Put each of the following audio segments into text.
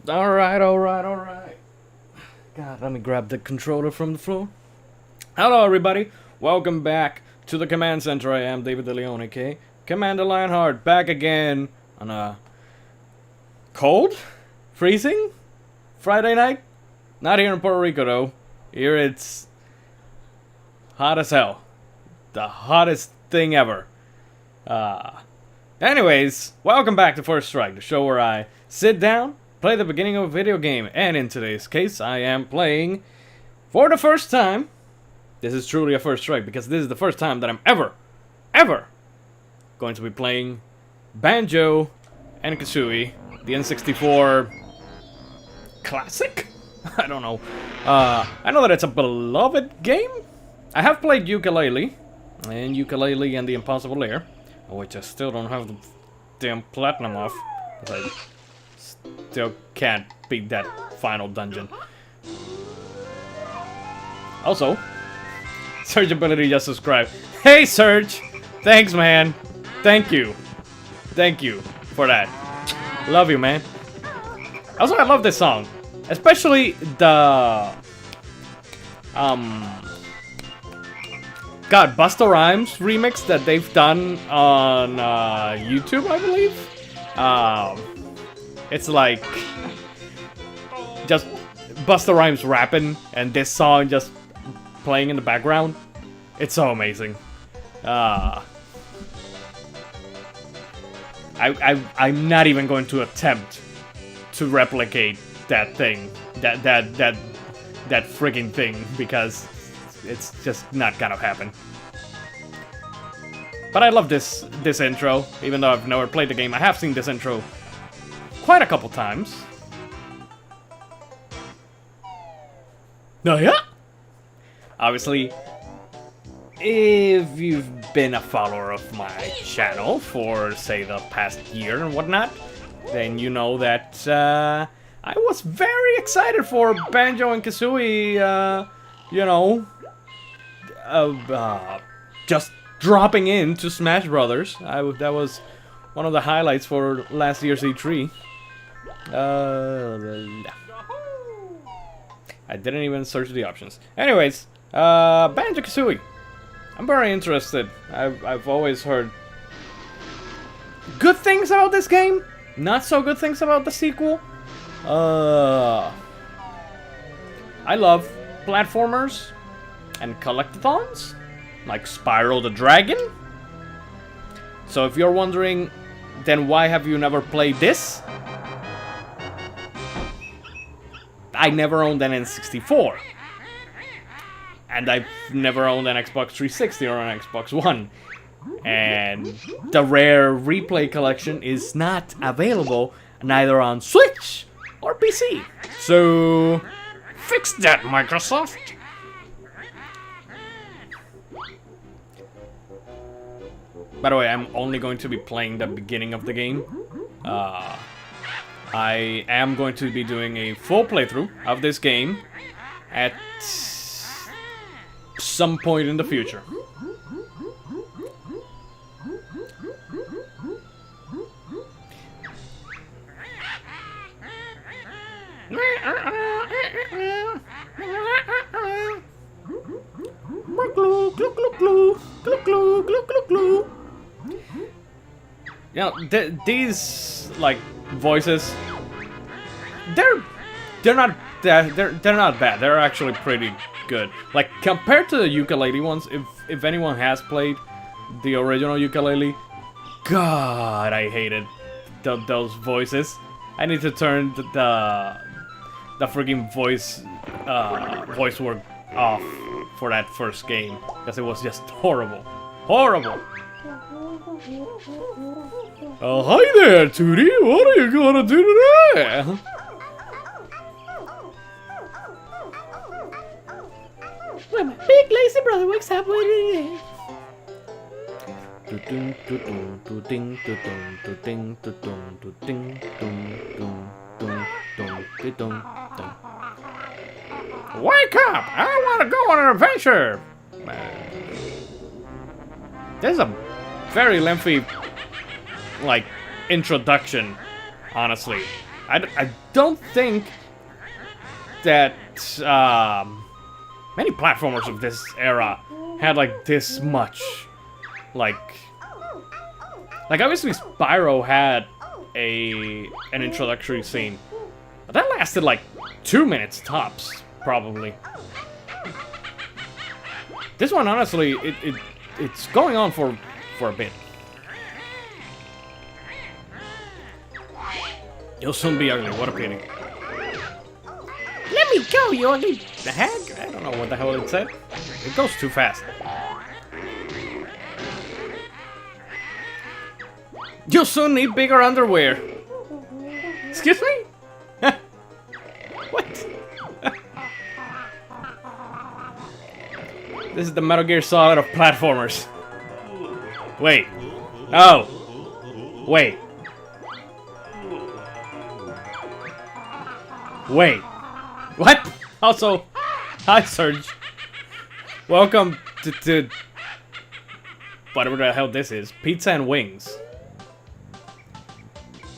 Alright, alright, alright. God, let me grab the controller from the floor. Hello, everybody. Welcome back to the Command Center. I am David DeLeon, okay? Commander Lionheart, back again on a cold? Freezing? Friday night? Not here in Puerto Rico, though. Here it's hot as hell. The hottest thing ever. Anyways, welcome back to First Strike, the show where I sit down, play the beginning of a video game, and in today's case, I am playing, for the first time, this is truly a First Strike, because this is the first time that I'm ever going to be playing Banjo and Kazooie, the N64 classic? I don't know. I know that it's a beloved game. I have played Ukulele and the Impossible Lair, which I still don't have the damn platinum off. I still can't beat that final dungeon. Also, Surge Ability just subscribed. Hey Surge! Thanks, man. Thank you. Thank you for that. Love you, man. Also, I love this song. Especially the... God, Busta Rhymes remix that they've done on YouTube, I believe. It's like just Busta Rhymes rapping and this song just playing in the background. It's so amazing. I'm not even going to attempt to replicate that thing, that friggin' thing, because it's just not gonna happen. But I love this intro, even though I've never played the game. I have seen this intro quite a couple times. Oh yeah? Obviously, if you've been a follower of my channel for, say, the past year and whatnot, then you know that I was very excited for Banjo and Kazooie, you know, just dropping into Smash Brothers. That was one of the highlights for last year's E3. I didn't even search the options. Anyways, Banjo-Kazooie. I'm very interested. I've always heard good things about this game, not so good things about the sequel. I love platformers and collectathons, like Spyro the Dragon. So if you're wondering, then why have you never played this? I never owned an N64. And I've never owned an Xbox 360 or an Xbox One. And the rare replay collection is not available neither on Switch or PC. So, fix that, Microsoft. By the way, I'm only going to be playing the beginning of the game. I am going to be doing a full playthrough of this game at some point in the future. You know, these like voices, they're not bad. They're actually pretty good. Like compared to the ukulele ones, if anyone has played the original ukulele, God, I hated those voices. I need to turn the freaking voice work off for that first game, because it was just horrible. Oh, hi there, Tootie. What are you gonna do today? When my big lazy brother wakes up with it. Wake up! I want to go on an adventure. There's a very lengthy, like, introduction, honestly. I don't think that many platformers of this era had like this much, like obviously Spyro had an introductory scene, but that lasted like 2 minutes tops, probably. This one, honestly, it's going on for a bit. You'll soon be ugly. What a pity. Let me go, you ugly. The heck? I don't know what the hell it said. It goes too fast. You'll soon need bigger underwear. Excuse me? What? This is the Metal Gear Solid of platformers. Wait. Oh. Wait. Wait. What? Also, hi Serge. Welcome to whatever the hell this is. Pizza and wings.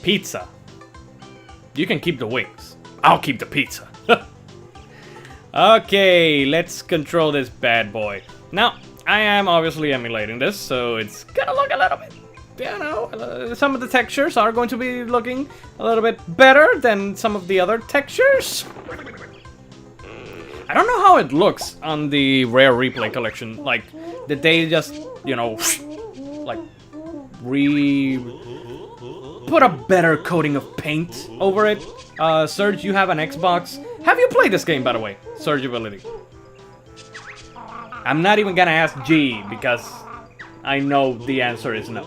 Pizza. You can keep the wings. I'll keep the pizza. Okay, let's control this bad boy. Now, I am obviously emulating this, so it's gonna look a little bit, you know, some of the textures are going to be looking a little bit better than some of the other textures. I don't know how it looks on the Rare Replay collection. Like, did they just, you know, like, put a better coating of paint over it? Serge, you have an Xbox. Have you played this game, by the way? Surgeability. I'm not even gonna ask G, because I know the answer is no.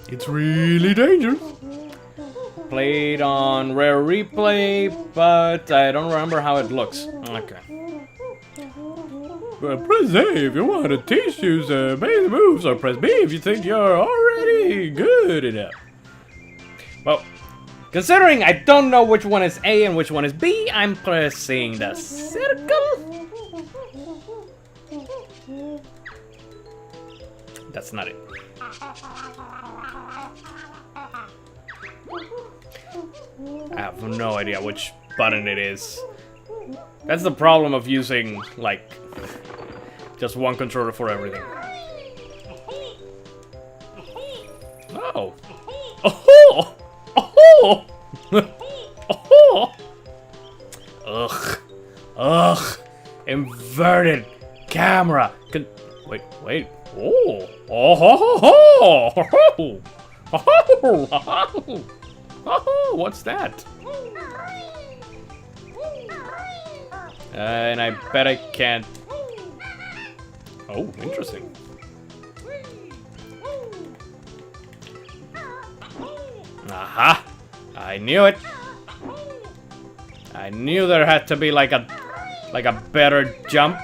It's really dangerous. Played on Rare Replay, but I don't remember how it looks. Okay. Press A if you want to teach you some basic moves, or press B if you think you're already good enough. Well, considering I don't know which one is A and which one is B, I'm pressing the circle. That's not it. I have no idea which button it is. That's the problem of using, like, just one controller for everything. Oh. Oh! Oh! Oh! Ugh. Ugh. Inverted camera. Wait. Oh. Oh. Oh, what's that? And I bet I can't. Oh, interesting. Aha! I knew it. I knew there had to be like a better jump.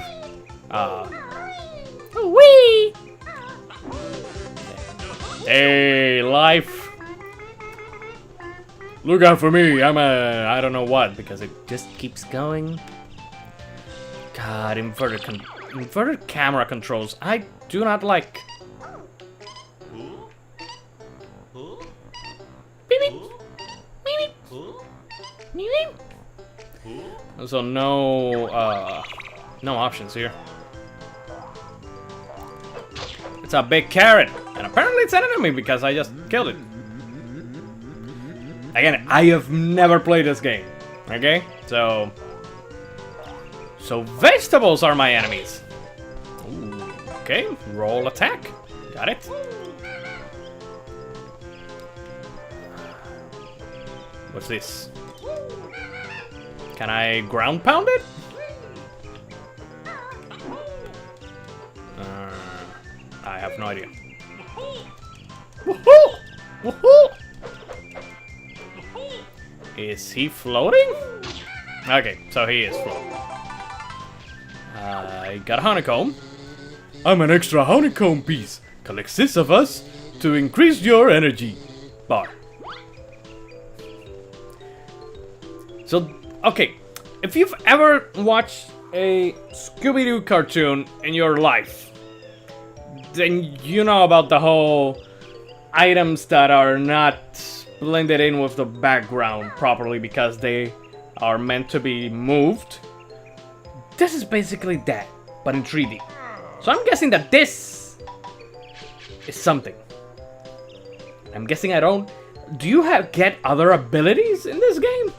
Wee! Hey, life. Look out for me. I'm I don't know what, because it just keeps going. God, inverted camera controls. I do not like. So no options here. It's a big carrot, and apparently it's an enemy because I just killed it. Again, I have never played this game. Okay, so vegetables are my enemies. Ooh, okay, roll attack. Got it. What's this? Can I ground pound it? I have no idea. Woohoo! Woohoo! Is he floating? Okay, so he is floating. I got a honeycomb. I'm an extra honeycomb piece. Collect 6 of us to increase your energy bar. So, okay, if you've ever watched a Scooby-Doo cartoon in your life, then you know about the whole items that are not blended in with the background properly because they are meant to be moved. This is basically that, but in 3D. So I'm guessing that this is something. I'm guessing I don't... Do you get other abilities in this game?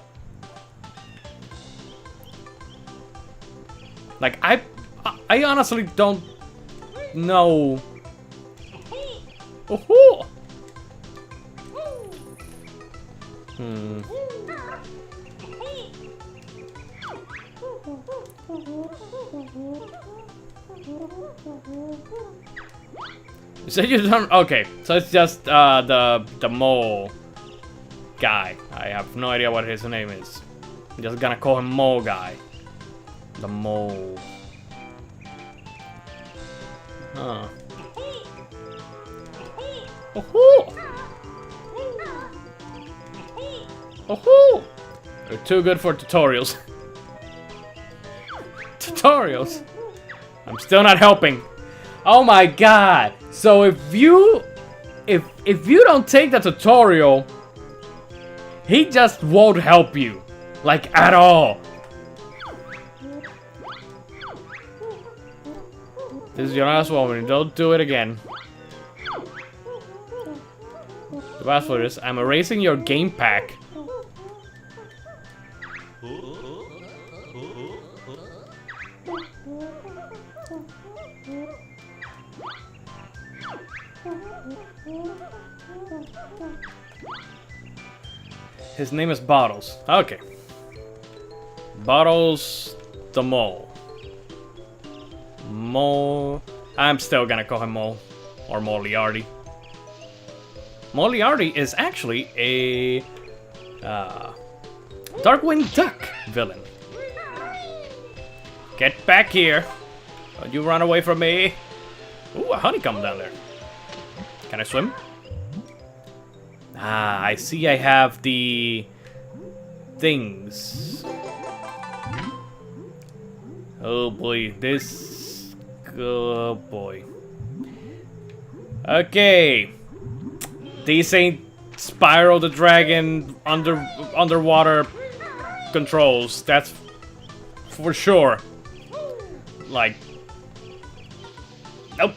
Like, I honestly don't know. Oh-hoo! So you don't... Okay, so it's just the mole guy. I have no idea what his name is. I'm just gonna call him Mole Guy. The mole. Huh. Oh-hoo! Oh-hoo! They're too good for tutorials. Tutorials? I'm still not helping. Oh my god! So if you don't take the tutorial, he just won't help you. Like, at all. This is your last warning. Don't do it again. The password is, I'm erasing your game pack. His name is Bottles. Okay. Bottles the Mole. Mole. I'm still gonna call him Mole. Or Moriarty. Moriarty is actually a Darkwing Duck villain. Get back here. Don't you run away from me. Ooh, a honeycomb down there. Can I swim? Ah, I see I have the things. Oh boy, this... Oh boy. Okay. These ain't Spyro the Dragon underwater controls. That's for sure. Like... Nope.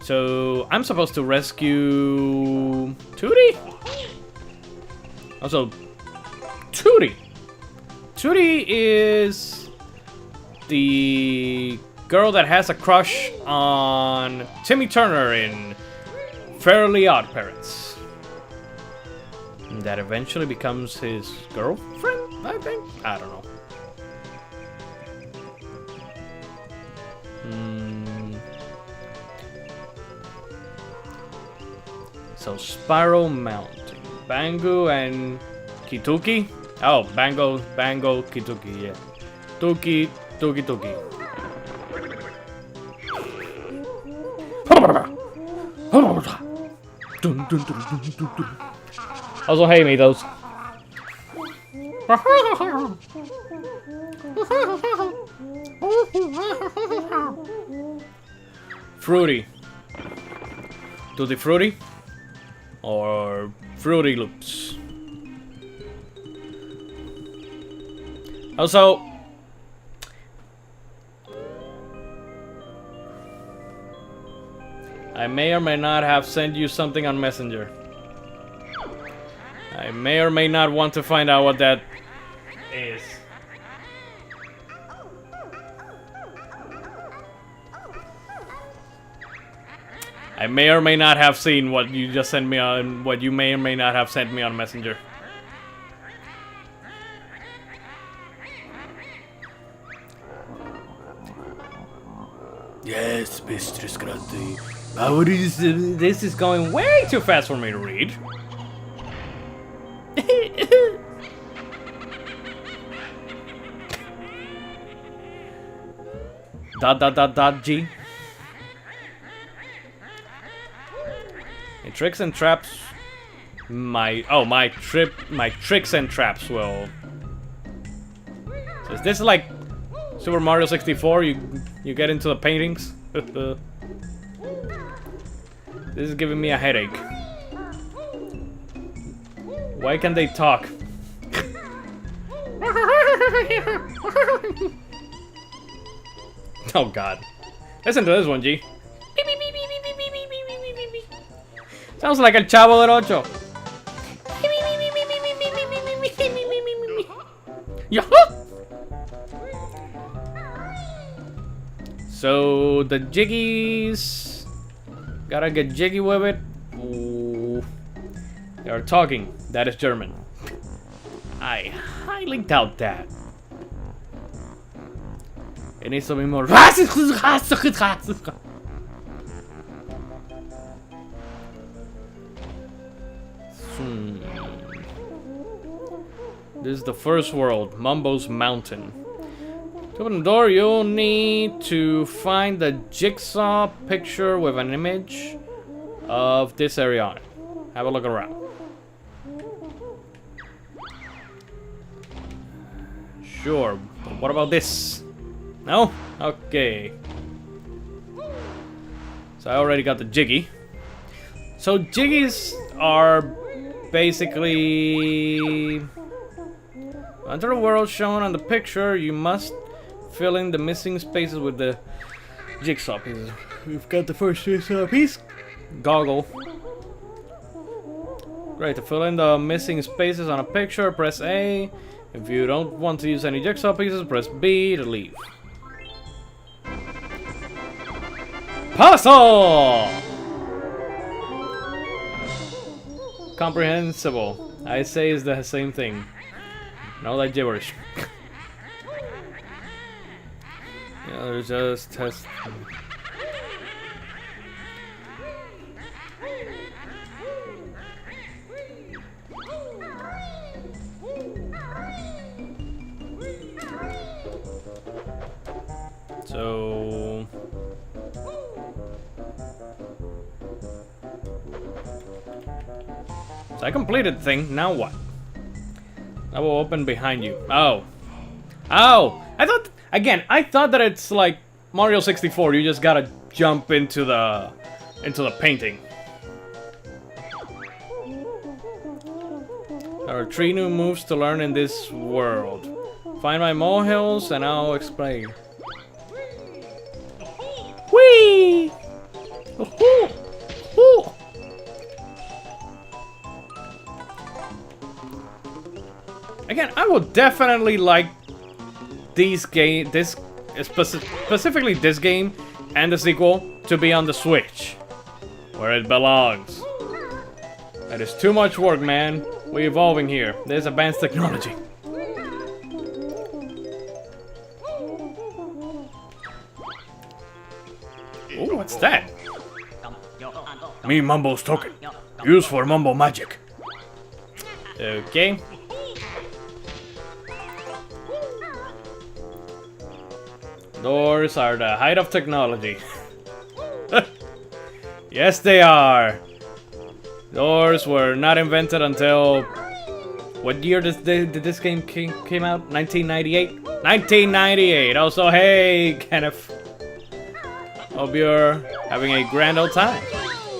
So, I'm supposed to rescue... Tootie? Also, Tootie! Tootie is the girl that has a crush on Timmy Turner in Fairly Odd Parents. And that eventually becomes his girlfriend, I think? I don't know. So, Spyro Mountain. Bango and Kituki? Oh, Bango, Kituki, yeah. Tuki. Also, hey, me those. Fruity. Tutti Fruity? Or Fruity Loops. Also, I may or may not have sent you something on Messenger. I may or may not want to find out what that is. I may or may not have seen what you just sent me on, what you may or may not have sent me on Messenger. Yes, Mistress Grande. This is going way too fast for me to read. G. In tricks and traps, my tricks and traps will. So is this like Super Mario 64? You get into the paintings. This is giving me a headache. Why can't they talk? Oh God! Listen to this one, G. Sounds like El Chavo del Ocho. So the jiggies gotta get jiggy with it. Ooh. They are talking. That is German. I highly doubt that. It needs to be more. This is the first world, Mumbo's Mountain. To open the door, you'll need to find the jigsaw picture with an image of this area on it. Have a look around. Sure, but what about this? No? Okay. So I already got the jiggy. So jiggies are basically under the world shown on the picture. You must fill in the missing spaces with the jigsaw pieces. We've got the first jigsaw piece. Goggle. Great, to fill in the missing spaces on a picture, press A. If you don't want to use any jigsaw pieces, press B to leave. Puzzle! Comprehensible. I say is the same thing. No, that gibberish. Yeah, there's just test. So I completed the thing. Now what? That will open behind you. Oh. Oh! I thought that it's like Mario 64. You just gotta jump into the painting. There are 3 new moves to learn in this world. Find my molehills and I'll explain. Whee! Again, I would definitely like specifically this game and the sequel to be on the Switch, where it belongs. That is too much work, man. We're evolving here. There's advanced technology. Ooh, what's that? Me Mumbo's token. Used for Mumbo magic. Okay. Doors are the height of technology. Yes, they are. Doors were not invented until... What year did this game came out? 1998? 1998! Also, hey, Kenneth. Hope you're having a grand old time.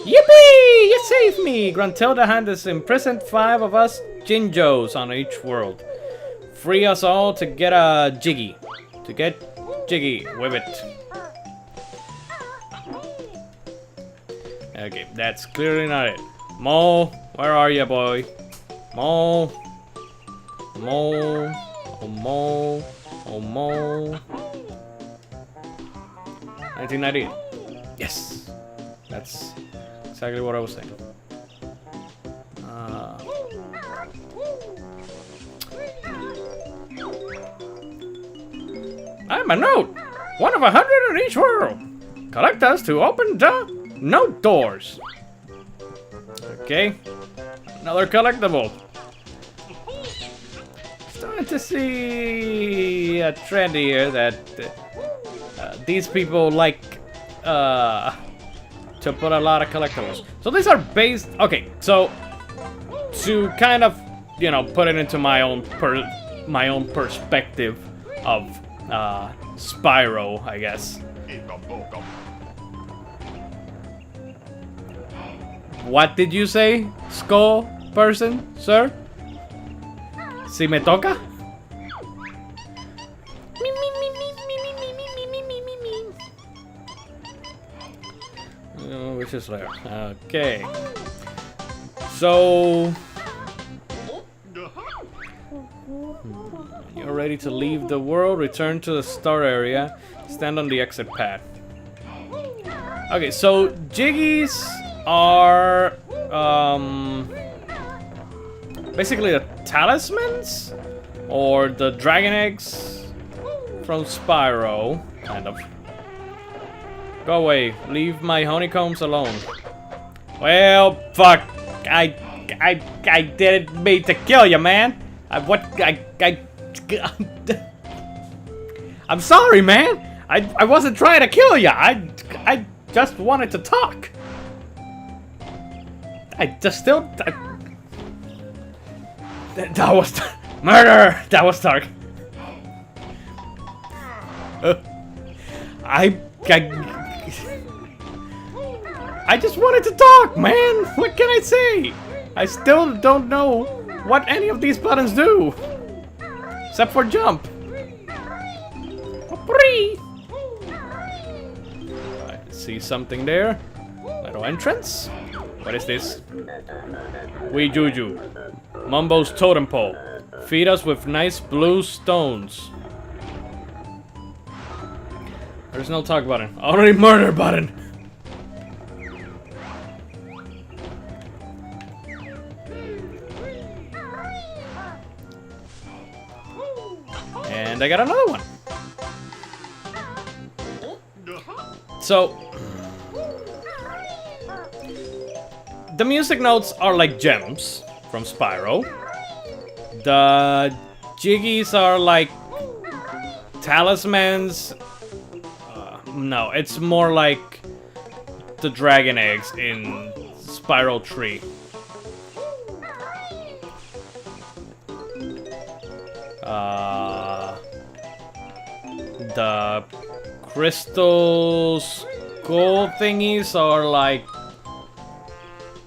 Yippee! You saved me! Gruntilda hand has imprisoned 5 of us Jinjos on each world. Free us all to get a jiggy. To get jiggy with it. Okay, that's clearly not it. Mo, where are you, boy? Mo. Mo. Oh, Mo. Oh, Mo. 1998. Yes. That's exactly what I was saying. I'm a note! 1 of 100 in each world! Collect us to open the note doors. Okay. Another collectible. Starting to see a trend here that these people like to put a lot of collectibles. So these are based... Okay, so to kind of, you know, put it into my own perspective of Spyro, I guess. What did you say, skull person, sir? Si me toca? Which is there? Okay. So you're ready to leave the world. Return to the start area. Stand on the exit pad. Okay, so Jiggies are basically the talismans or the dragon eggs from Spyro, kind of. Go away. Leave my honeycombs alone. Well, fuck. I didn't mean to kill you, man. I'm sorry, man. I wasn't trying to kill you. I just wanted to talk. That was murder. That was dark. I just wanted to talk, man! What can I say? I still don't know what any of these buttons do. Except for jump. I see something there. Little entrance. What is this? We Juju. Mumbo's totem pole. Feed us with nice blue stones. There's no talk button. Already murder button. And I got another one. So the music notes are like gems from Spyro. The Jiggies are like talismans. No, it's more like the dragon eggs in Spyro 3. The crystal skull thingies are like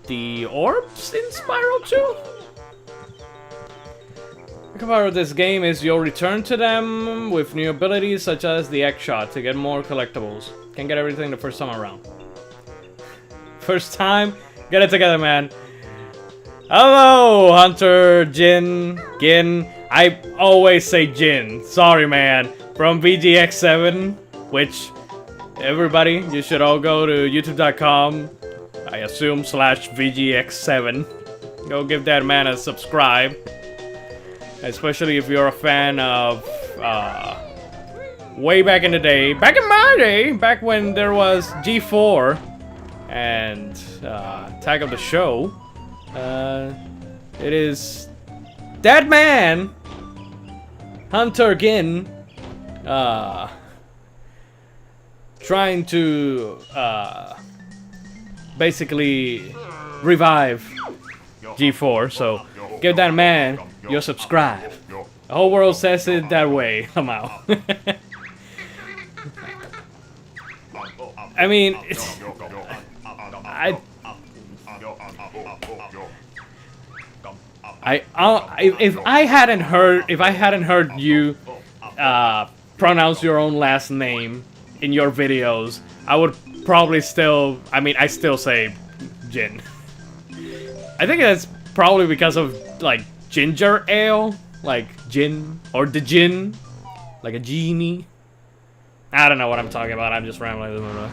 the orbs in Spyro 2? The good part of this game is you'll return to them with new abilities such as the egg shot to get more collectibles. Can't get everything the first time around. First time? Get it together, man. Hello, Hunter, Jin, Gin. I always say Jin. Sorry, man. From VGX7, which everybody, you should all go to youtube.com, I assume, /VGX7. Go give that man a subscribe. Especially if you're a fan of, way back in the day. Back in my day, back when there was G4 and Tag of the Show. It is that man, Hunter Gin, trying to basically revive G4, so give that man your subscribe. The whole world says it that way somehow. I mean, if I hadn't heard you pronounce your own last name in your videos, I would probably still, I still say Jin. I think that's probably because of like ginger ale, like gin or the gin, like a genie. I don't know what I'm talking about. I'm just rambling.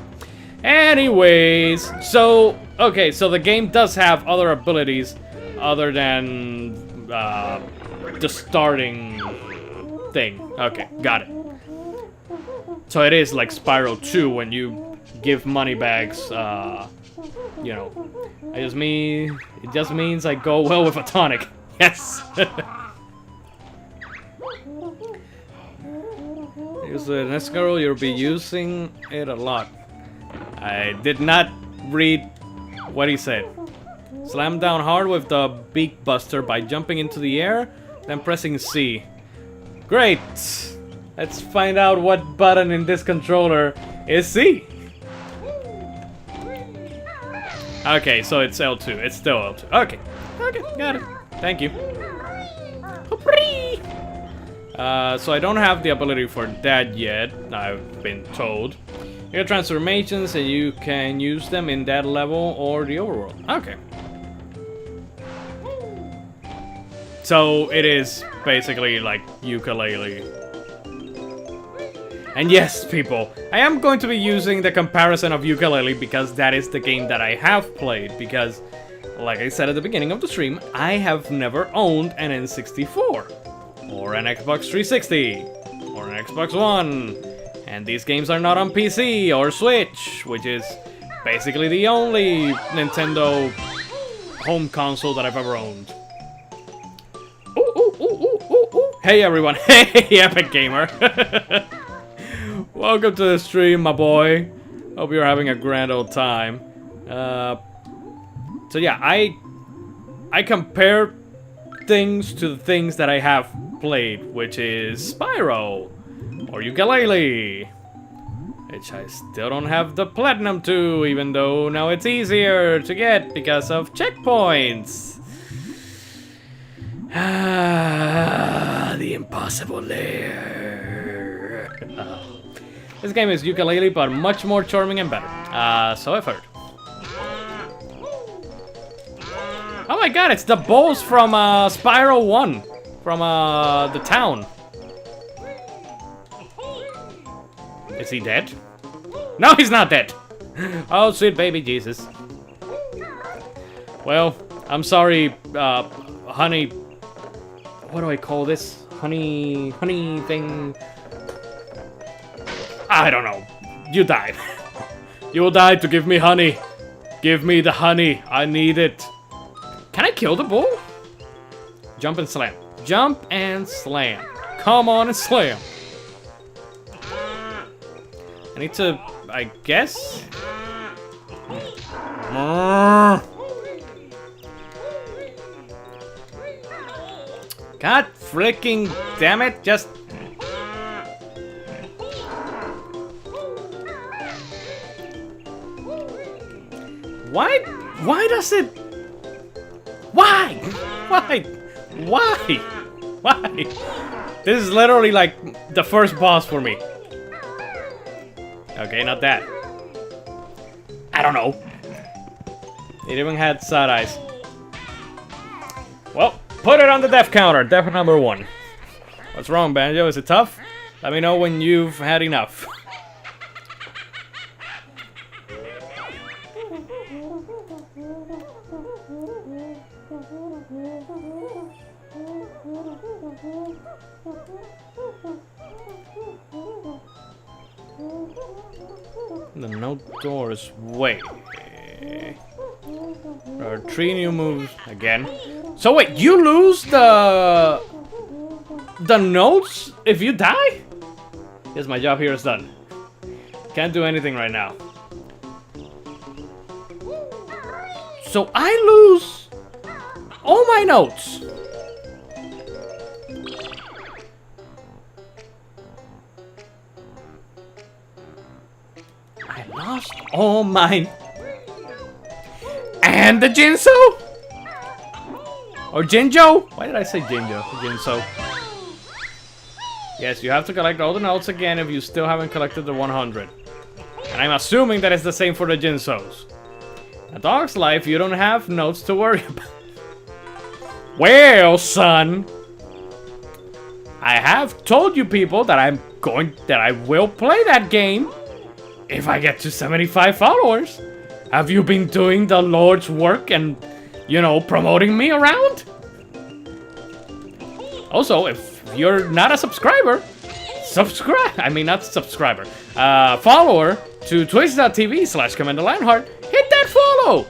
Anyways, so okay, so the game does have other abilities other than the starting thing. Okay, got it. So it is like Spyro 2 when you give money bags. You know, it just means I go well with a tonic. Yes. Use the next girl. You'll be using it a lot. I did not read what he said. Slam down hard with the Beak Buster by jumping into the air, then pressing C. Great! Let's find out what button in this controller is C. Okay, so it's L2. It's still L2. Okay. Okay, got it. Thank you. So I don't have the ability for that yet, I've been told. You get transformations and you can use them in that level or the overworld. Okay. So it is basically like ukulele. And yes, people, I am going to be using the comparison of ukulele because that is the game that I have played. Because, like I said at the beginning of the stream, I have never owned an N64, or an Xbox 360, or an Xbox One. And these games are not on PC or Switch, which is basically the only Nintendo home console that I've ever owned. Hey everyone, hey Epic Gamer! Welcome to the stream, my boy. Hope you're having a grand old time. So yeah, I compare things to the things that I have played, which is Spyro or Ukulele, which I still don't have the Platinum to, even though now it's easier to get because of checkpoints. Ah, the impossible lair. This game is Ukulele, but much more charming and better. So I've heard. Oh my god, it's the boss from Spyro 1. From the town. Is he dead? No, he's not dead. Oh, sweet baby Jesus. Well, I'm sorry, honey. What do I call this? Honey thing. I don't know. You died. You will die to give me honey. Give me the honey. I need it. Can I kill the bull? Jump and slam. Jump and slam. Come on and slam. I need to, I guess. God freaking damn it, just... Why does it... Why? This is literally like the first boss for me. Okay, not that. I don't know. It even had side eyes. Well, put it on the death counter. Death number 1. What's wrong, Banjo? Is it tough? Let me know when you've had enough. The note doors. Wait. There are 3 new moves again. So wait, you lose the notes if you die? Yes, my job here is done. Can't do anything right now. So I lose all my notes. I lost all mine. And the Jinso? Or Jinjo? Why did I say Jinjo? Jinso. Yes, you have to collect all the notes again if you still haven't collected the 100. And I'm assuming that it's the same for the Jinsos. A dog's life, you don't have notes to worry about. Well, son, I have told you people that I will play that game if I get to 75 followers. Have you been doing the Lord's work and, you know, promoting me around? Also, if you're not a subscriber, follower to twitch.tv/CommanderLionheart, hit that follow!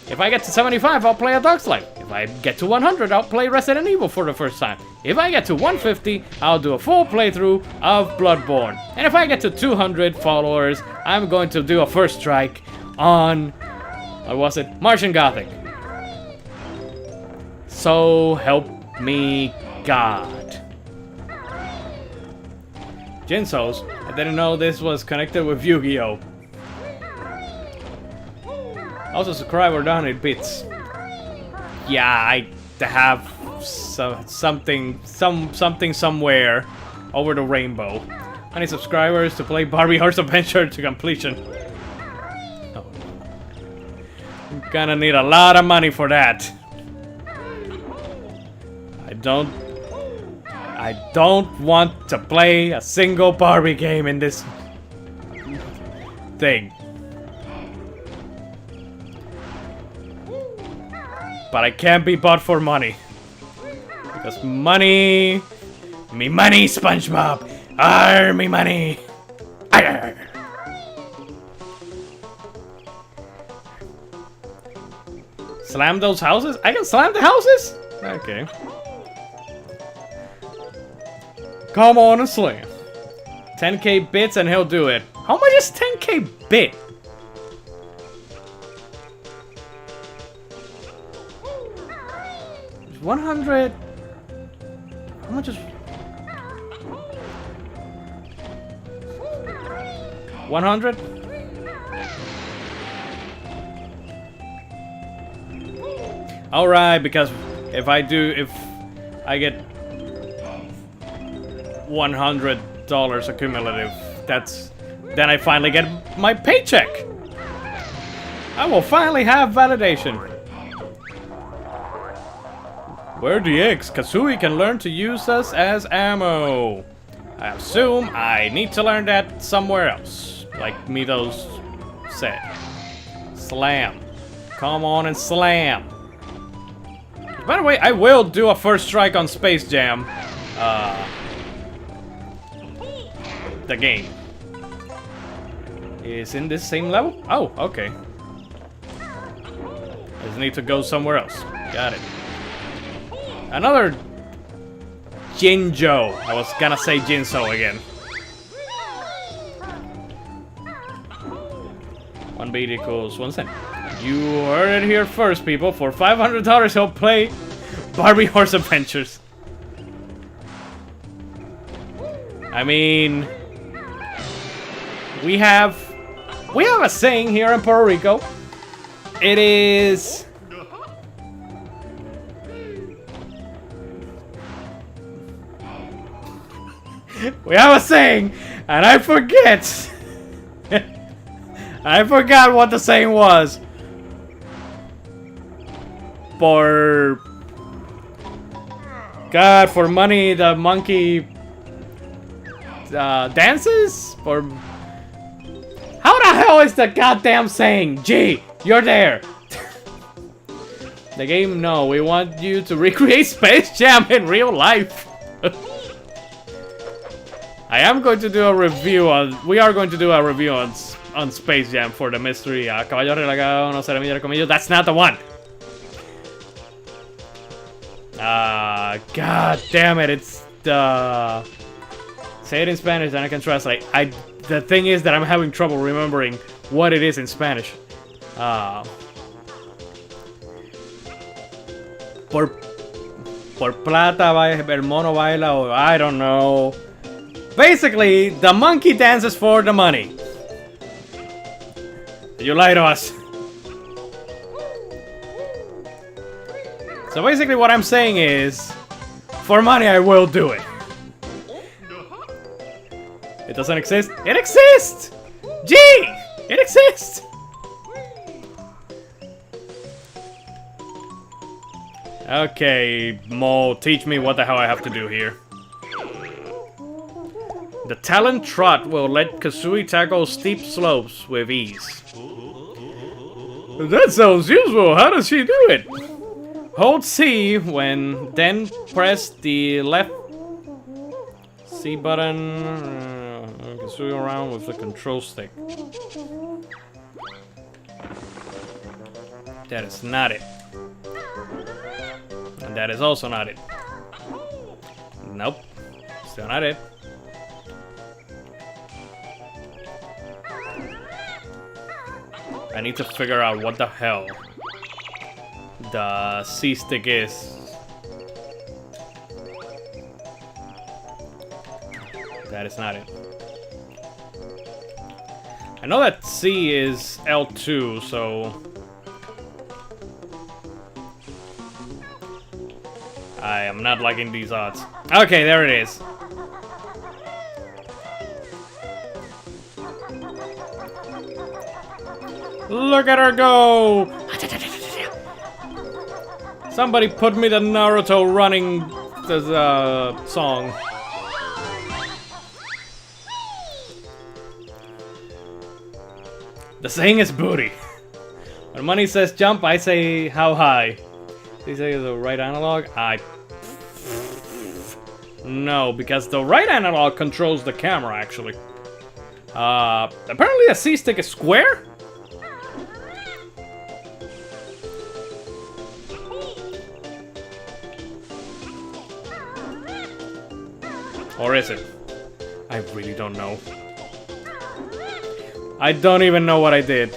If I get to 75, I'll play A Dog's Life. If I get to 100, I'll play Resident Evil for the first time. If I get to 150, I'll do a full playthrough of Bloodborne. And if I get to 200 followers, I'm going to do a first strike on Or was it Martian Gothic? So help me God. Jinso's? I didn't know this was connected with Yu-Gi-Oh! Also subscribe or donate bits. Yeah, I have something somewhere over the rainbow. I need subscribers to play Barbie Horse Adventure to completion. Oh. I'm gonna need a lot of money for that. I don't want to play a single Barbie game in this thing. But I can't be bought for money. Because money... Me money, SpongeBob! Arr, me money! Arr. Slam those houses? I can slam the houses? Okay. Come on and slam. 10k bits and he'll do it. How much is 10k bit? It's 100... How much is... 100? Alright, because if I get $100 accumulative, then I finally get my paycheck. I will finally have validation. Where are the eggs? Kazooie can learn to use us as ammo. I assume I need to learn that somewhere else. Like Mitos said. Slam. Come on and slam. By the way, I will do a first strike on Space Jam. The game. Is in this same level? Oh, okay. I just need to go somewhere else. Got it. Another Jinjo. I was gonna say Jinso again. 1 beat equals 1 cent. You heard it here first, people. For $500, he'll play Barbie Horse Adventures. I mean, we have a saying here in Puerto Rico. It is... We have a saying, and I forget. I forgot what the saying was. For God, for money, the monkey dances? For how the hell is the goddamn saying? Gee, you're there. The game, no, we want you to recreate Space Jam in real life. I am going to do a review on. We are going to do a review on Space Jam for the mystery. Caballo relegado, no será millero comillo. That's not the one. God damn it! It's the. Say it in Spanish, then I can translate. The thing is that I'm having trouble remembering what it is in Spanish. Por plata, el mono baila, or I don't know. Basically, the monkey dances for the money. You lie to us. So basically what I'm saying is, for money I will do it. It doesn't exist? It exists! Gee! It exists! Okay, Mo, teach me what the hell I have to do here. The talent trot will let Kazooie tackle steep slopes with ease. That sounds useful. How does she do it? Hold C when then press the left C button. Kazooie around with the control stick. That is not it. And that is also not it. Nope. Still not it. I need to figure out what the hell the C stick is. That is not it. I know that C is L2, so... I am not liking these odds. Okay, there it is. Look at her go! Somebody put me the Naruto running song. The saying is booty. When money says jump, I say how high. They say the right analog? No, because the right analog controls the camera, actually. Apparently a C-stick is square? Or is it? I really don't know. I don't even know what I did.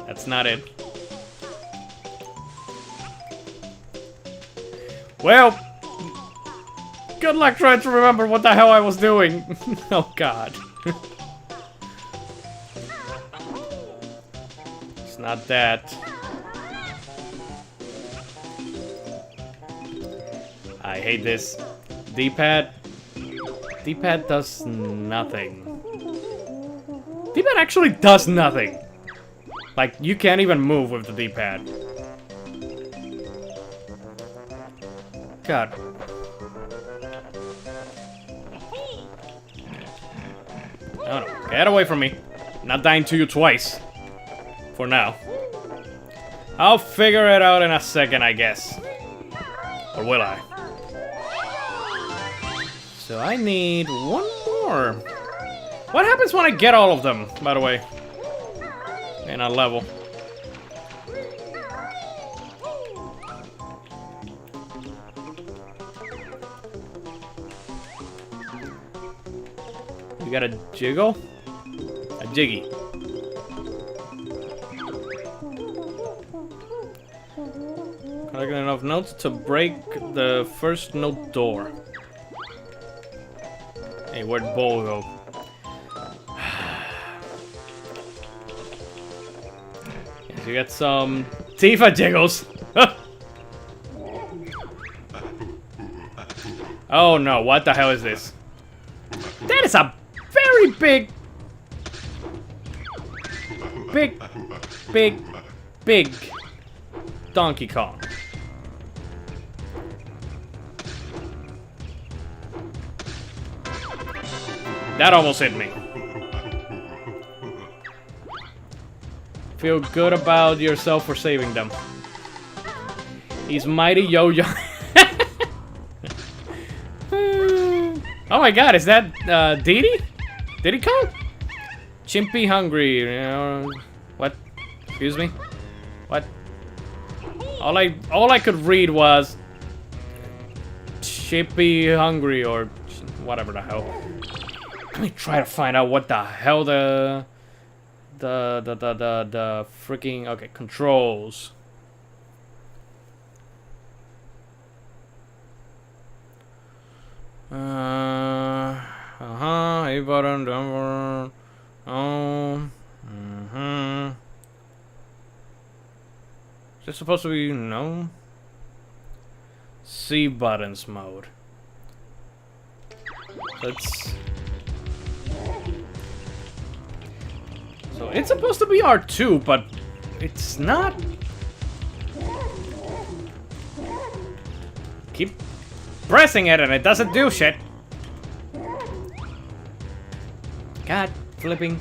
That's not it. Well, good luck trying to remember what the hell I was doing. Oh god. It's not that. I hate this. D-pad. D-pad does nothing. D-pad actually does nothing. Like, you can't even move with the D-pad. God. No, no. Get away from me. I'm not dying to you twice. For now. I'll figure it out in a second, I guess. Or will I? So I need one more. What happens when I get all of them, by the way? In a level. You got a jiggle? A jiggy. Collecting enough notes to break the first note door. Hey, where'd Bull go? Yes, you got some Tifa jiggles. Oh no, what the hell is this? That is a very big Donkey Kong. That almost hit me. Feel good about yourself for saving them. He's mighty yo-yo. Oh my god, is that Diddy? Diddy Kong? Chimpy hungry. What? Excuse me? What? All I could read was Chimpy hungry or whatever the hell. Let me try to find out what the hell the freaking okay controls. A button, down. Is this supposed to be no? C buttons mode. Let's. So it's supposed to be R2, but it's not. Keep pressing it and it doesn't do shit. God, flipping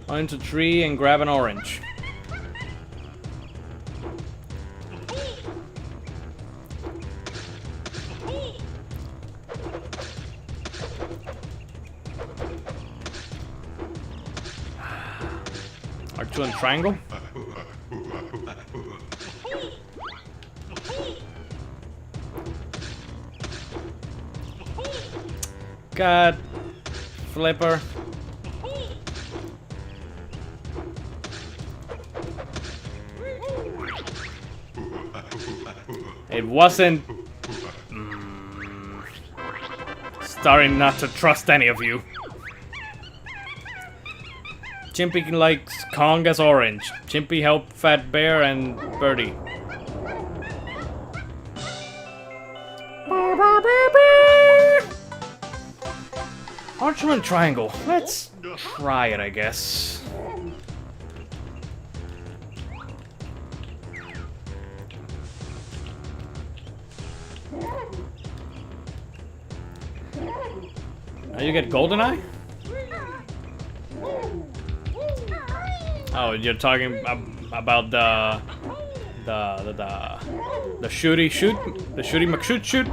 onto tree and grab an orange. R2 and triangle. God flipper. It wasn't... Starting not to trust any of you. Chimpy likes Kong as orange. Chimpy helped Fat Bear and Birdie. Archer triangle. Let's try it, I guess. Now you get GoldenEye? Oh, you're talking about the shooty McShoot shoot?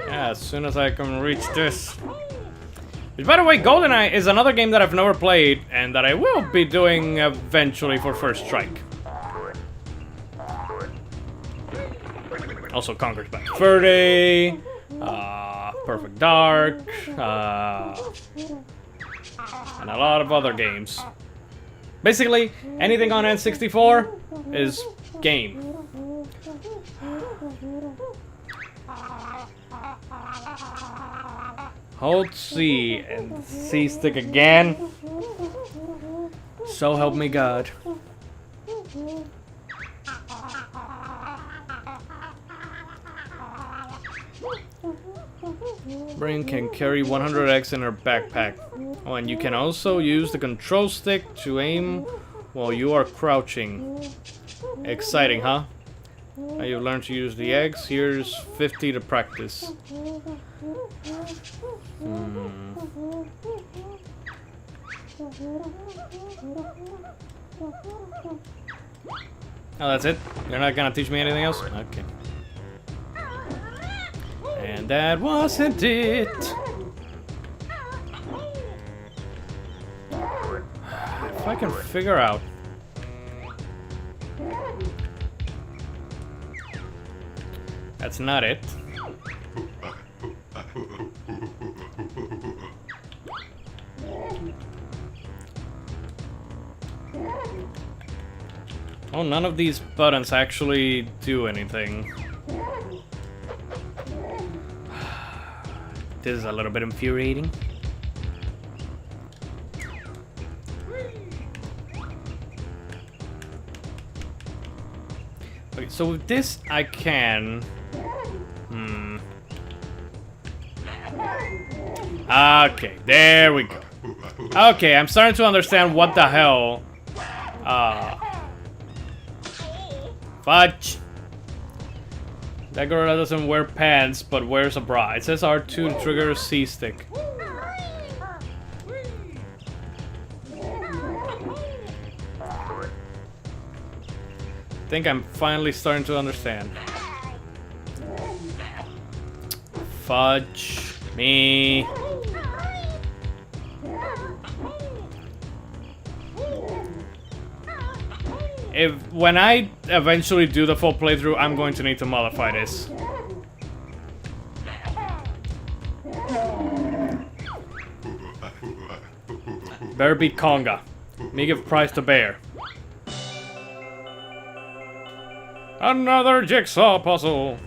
Yeah, as soon as I can reach this. Which, by the way, GoldenEye is another game that I've never played and that I will be doing eventually for First Strike. Also Conquer's Bad Fur Day, Perfect Dark, and a lot of other games. Basically, anything on N64 is game. Hold C and C stick again. So help me God. Brain can carry 100x in her backpack. Oh, and you can also use the control stick to aim while you are crouching. Exciting, huh? Now you've learned to use the eggs. Here's 50 to practice. Oh, that's it? You're not gonna teach me anything else? Okay. And that wasn't it. If I can figure out. That's not it. Oh, none of these buttons actually do anything. This is a little bit infuriating. Okay, so with this I can... Okay, there we go. Okay, I'm starting to understand what the hell... Fudge! That gorilla doesn't wear pants, but wears a bra. It says R2 to trigger C stick. I think I'm finally starting to understand. Fudge me. When I eventually do the full playthrough, I'm going to need to modify this. Bear beat Conga. Me give prize to Bear. Another jigsaw puzzle.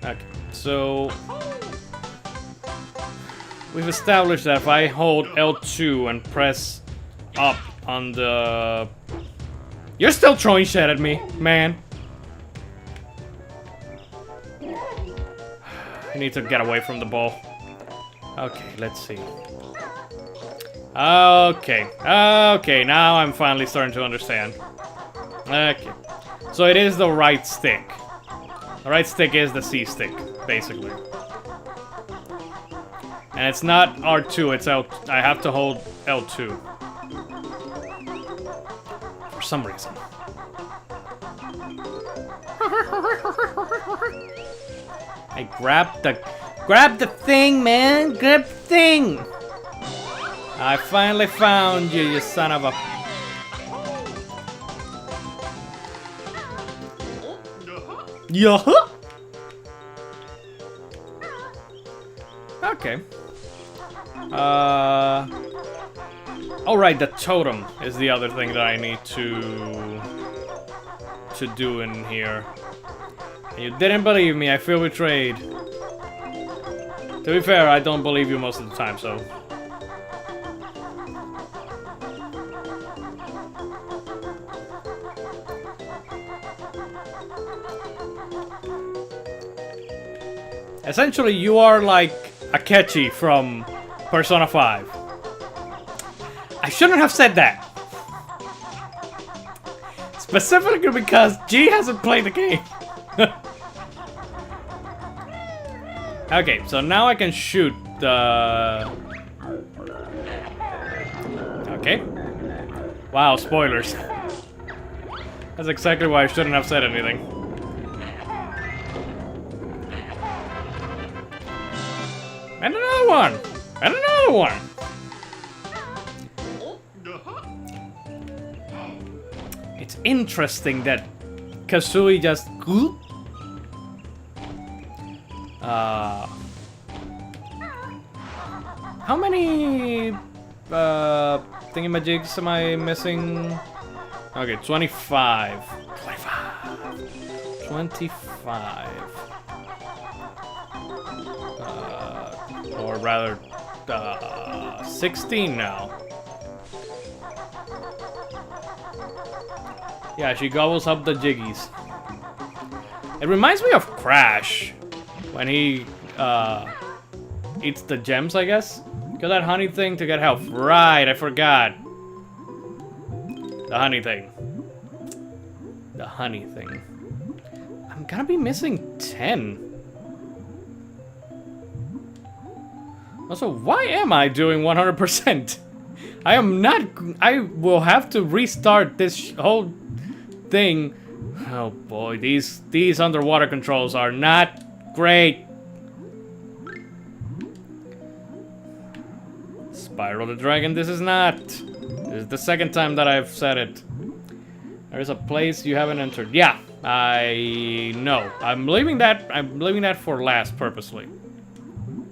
Okay, so we've established that if I hold L2 and press up on the... You're still throwing shit at me, man. I need to get away from the ball. Okay, let's see. Okay, now I'm finally starting to understand. Okay, so it is the right stick. The right stick is the C stick, basically. And it's not R2, it's L... I have to hold L2. For some reason. Hey, grab the thing, man! Grab the thing! I finally found you, you son of a... Yeah. Okay. Oh right, the totem is the other thing that I need to do in here. You didn't believe me, I feel betrayed. To be fair, I don't believe you most of the time, so... Essentially, you are like Akechi from Persona 5. I shouldn't have said that. Specifically because G hasn't played the game. Okay, so now I can shoot the... Okay. Wow, spoilers. That's exactly why I shouldn't have said anything. And another one! And another one! It's interesting that Kazooie just... how many thingamajigs am I missing? Okay, 25. 25. Or rather, 16 now. Yeah, she gobbles up the jiggies. It reminds me of Crash when he eats the gems, I guess. Got that honey thing to get health. Right, I forgot. The honey thing. The honey thing. I'm gonna be missing 10. Also, why am I doing 100%? I am not... I will have to restart this whole thing. Oh boy, these underwater controls are not great. Spyro the Dragon, this is not. This is the second time that I've said it. There is a place you haven't entered. Yeah, I know. I'm leaving that for last purposely.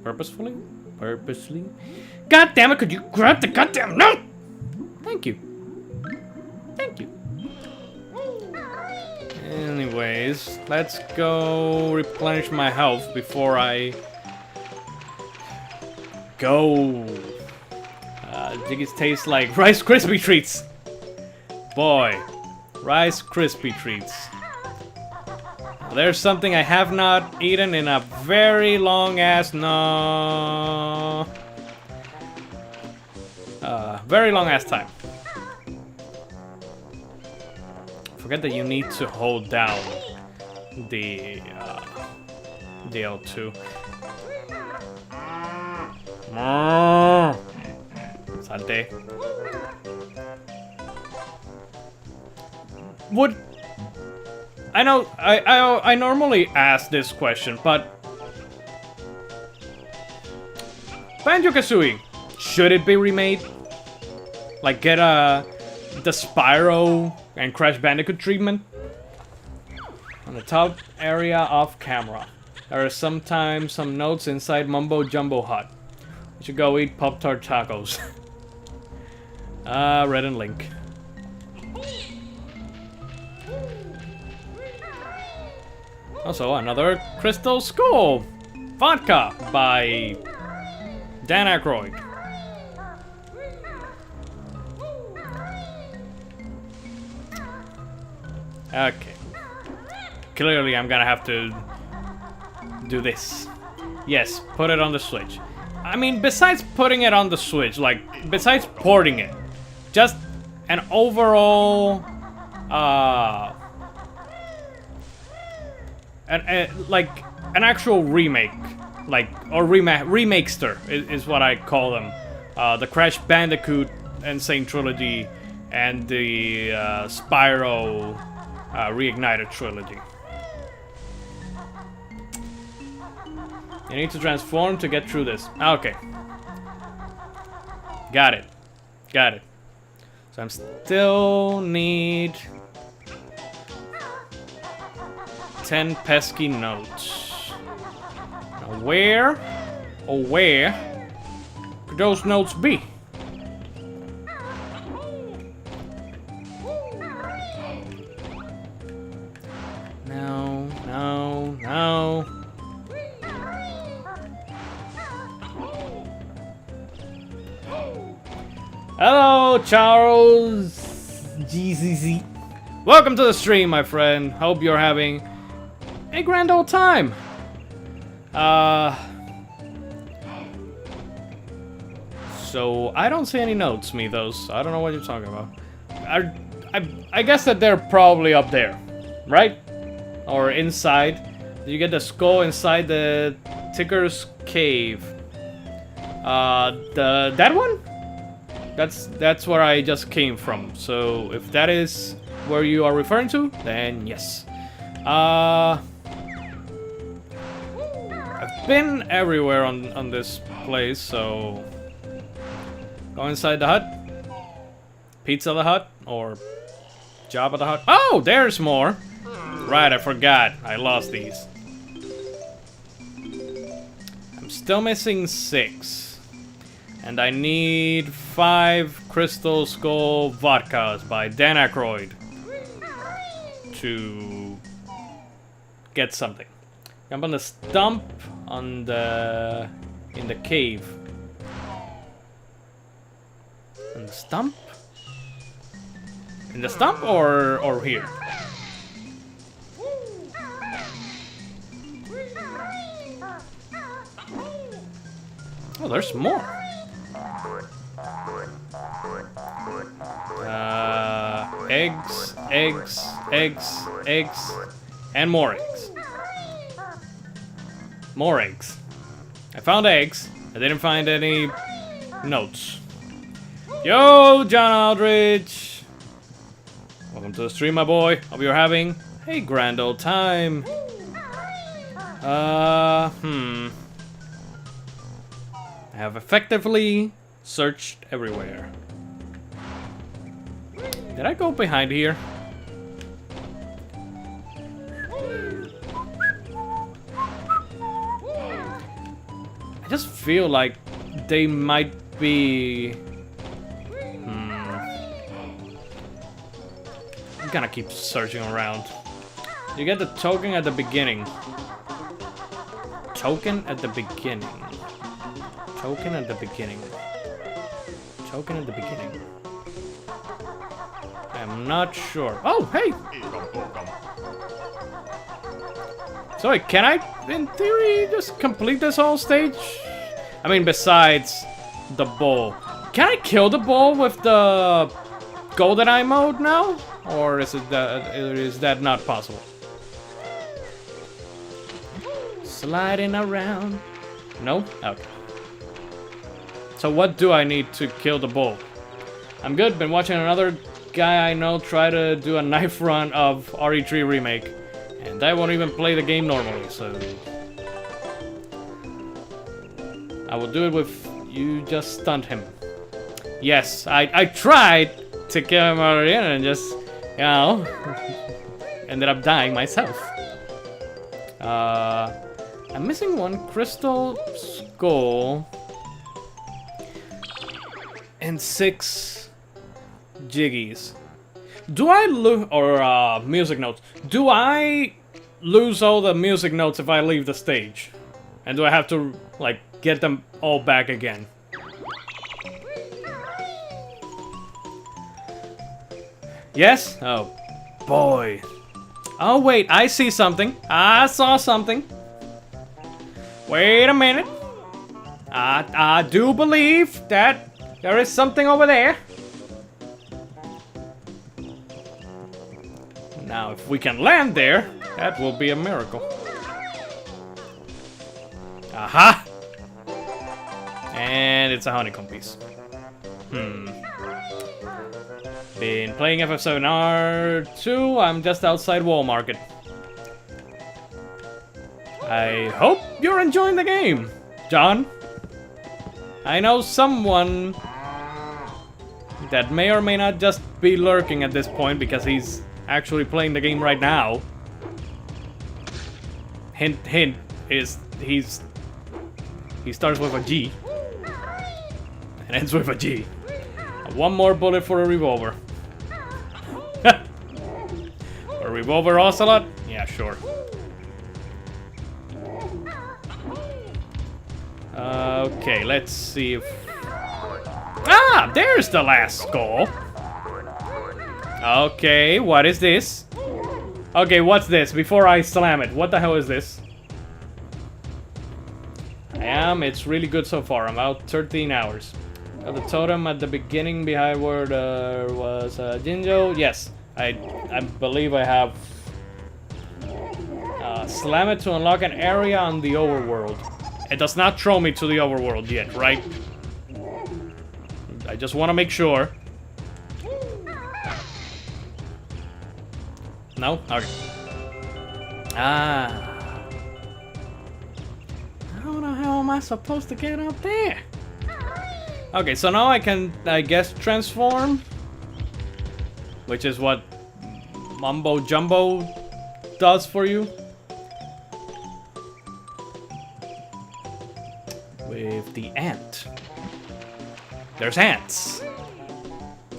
Purposefully? Purposely? God damn it, could you grab the goddamn note? Thank you. Thank you. Anyways, let's go replenish my health before I go. Jiggies taste like Rice Krispie treats. Boy, Rice Krispie treats. There's something I have not eaten in a very long ass very long ass time. Forget that you need to hold down the L2. Sante. Would I know I normally ask this question, but Banjo-Kazooie, should it be remade? Like get the Spyro and Crash Bandicoot treatment? On the top area off camera, there are sometimes some notes inside Mumbo Jumbo Hut. We should go eat Pop-Tart tacos. Red and Link. Also, another Crystal Skull Vodka by Dan Aykroyd. Okay. Clearly, I'm gonna have to do this. Yes, put it on the Switch. I mean, besides putting it on the Switch, like, besides porting it, just an overall, like, an actual remake, like, or remakester is what I call them. The Crash Bandicoot Insane Trilogy and the Spyro Reignited Trilogy. You need to transform to get through this. Okay. Got it. Got it. So I'm still need 10 pesky notes. Now where Or where could those notes be? No, no, no. Hello, Charles GCC. Welcome to the stream, my friend. Hope you're having a grand old time. So I don't see any notes, Mythos. I don't know what you're talking about. I guess that they're probably up there, right? Or inside. You get the skull inside the Ticker's cave. That one? That's where I just came from. So if that is where you are referring to, then yes. I've been everywhere on this place, so go inside the hut. Pizza the Hut or Jabba the Hut. Oh, there's more. Right, I forgot. I lost these. I'm still missing 6. And I need 5 Crystal Skull Vodkas by Dan Aykroyd to get something. Jump on the stump in the cave. In the stump? In the stump or here? Oh, there's more. Eggs, and more eggs. More eggs. I found eggs. I didn't find any notes. Yo, John Aldrich. Welcome to the stream, my boy. Hope you're having a grand old time. I have effectively searched everywhere. Did I go behind here? I just feel like they might be... I'm gonna keep searching around. You get the token at the beginning. Token at the beginning. Token at the beginning. Token at the beginning. I'm not sure. Oh, hey! So wait, can I, in theory, just complete this whole stage? I mean, besides the bowl. Can I kill the bowl with the golden eye mode now? Or is that not possible? Sliding around. No? Okay. So what do I need to kill the bull? I'm good. Been watching another guy I know try to do a knife run of RE3 Remake. And I won't even play the game normally, so... I will do it with... You just stunned him. Yes, I tried to kill him already and just... You know... ended up dying myself. I'm missing one crystal skull... and 6 jiggies. Do I lose, or music notes? Do I lose all the music notes if I leave the stage? And do I have to, like, get them all back again? Yes? Oh, boy. Oh, wait, I see something. I saw something. Wait a minute. I do believe that there is something over there. Now, if we can land there, that will be a miracle. Aha! And it's a honeycomb piece. Been playing FF7R2. I'm just outside Wall Market. I hope you're enjoying the game, John. I know someone that may or may not just be lurking at this point because he's actually playing the game right now. Hint, hint, is he's He starts with a G. And ends with a G. One more bullet for a revolver. A revolver ocelot? Yeah, sure. Okay, let's see if... Ah, there's the last skull. Okay, what is this? Okay, what's this? Before I slam it, what the hell is this? It's really good so far. I'm out 13 hours. The totem at the beginning behind where there was Jinjo. Yes, I believe I have. Slam it to unlock an area on the overworld. It does not throw me to the overworld yet, right? I just want to make sure. No? Okay. Ah. How the hell am I supposed to get up there? Okay, so now I can, I guess, transform. Which is what Mumbo Jumbo does for you. With the ant. There's ants.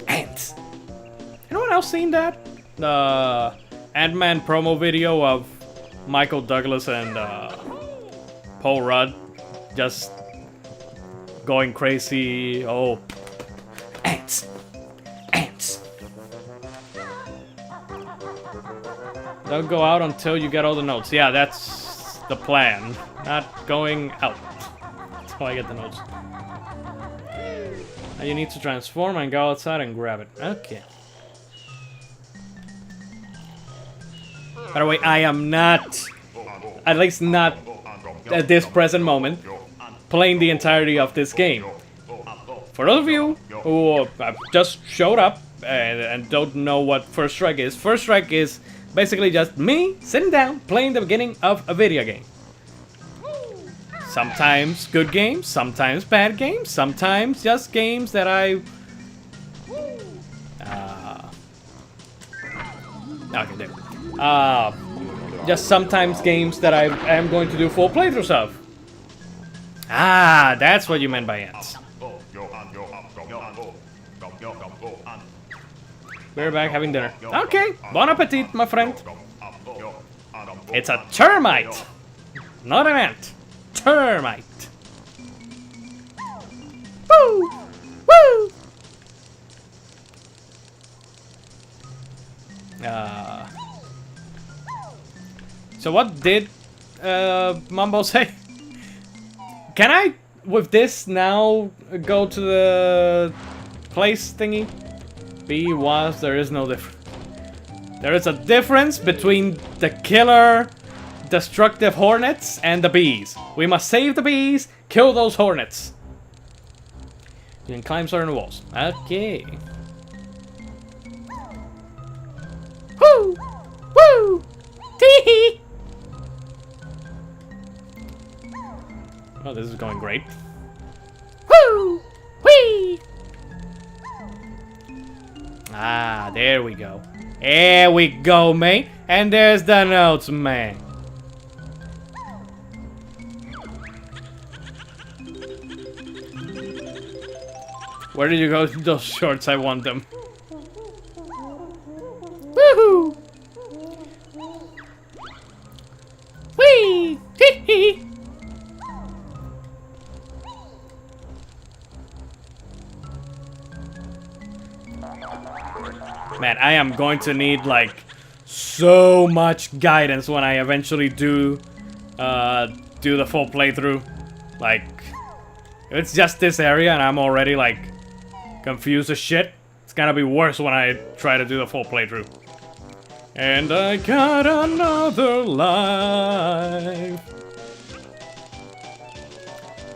Ants. Anyone else seen that? The Ant-Man promo video of Michael Douglas and Paul Rudd just going crazy. Oh, ants. Ants. Don't go out until you get all the notes. Yeah, that's the plan. Not going out. That's how I get the notes. Now you need to transform and go outside and grab it. Okay. By the way, I am not, at least not at this present moment, playing the entirety of this game. For those of you who just showed up and don't know what First Strike is basically just me sitting down playing the beginning of a video game. Sometimes good games, sometimes bad games, sometimes just games that I... okay, there. Just sometimes games that I am going to do full playthroughs of. Ah, that's what you meant by ants. We're back having dinner. Okay, bon appetit, my friend. It's a termite, not an ant. Termite. Woo! Woo! So what did Mumbo say? Can I, with this now, go to the place thingy? B was, there is no difference. There is a difference between the killer destructive hornets and the bees. We must save the bees, kill those hornets. You can climb certain walls. Okay. Woo! Woo! Tee-hee! Oh, this is going great. Woo! Whee! Ah, there we go. There we go, mate. And there's the notes, man. Where did you go? Those shorts, I want them. Woohoo! Whee! Hee hee! Man, I am going to need, like, so much guidance when I eventually do the full playthrough. Like, if it's just this area and I'm already, like, confused as shit, it's gonna be worse when I try to do the full playthrough. And I got another life.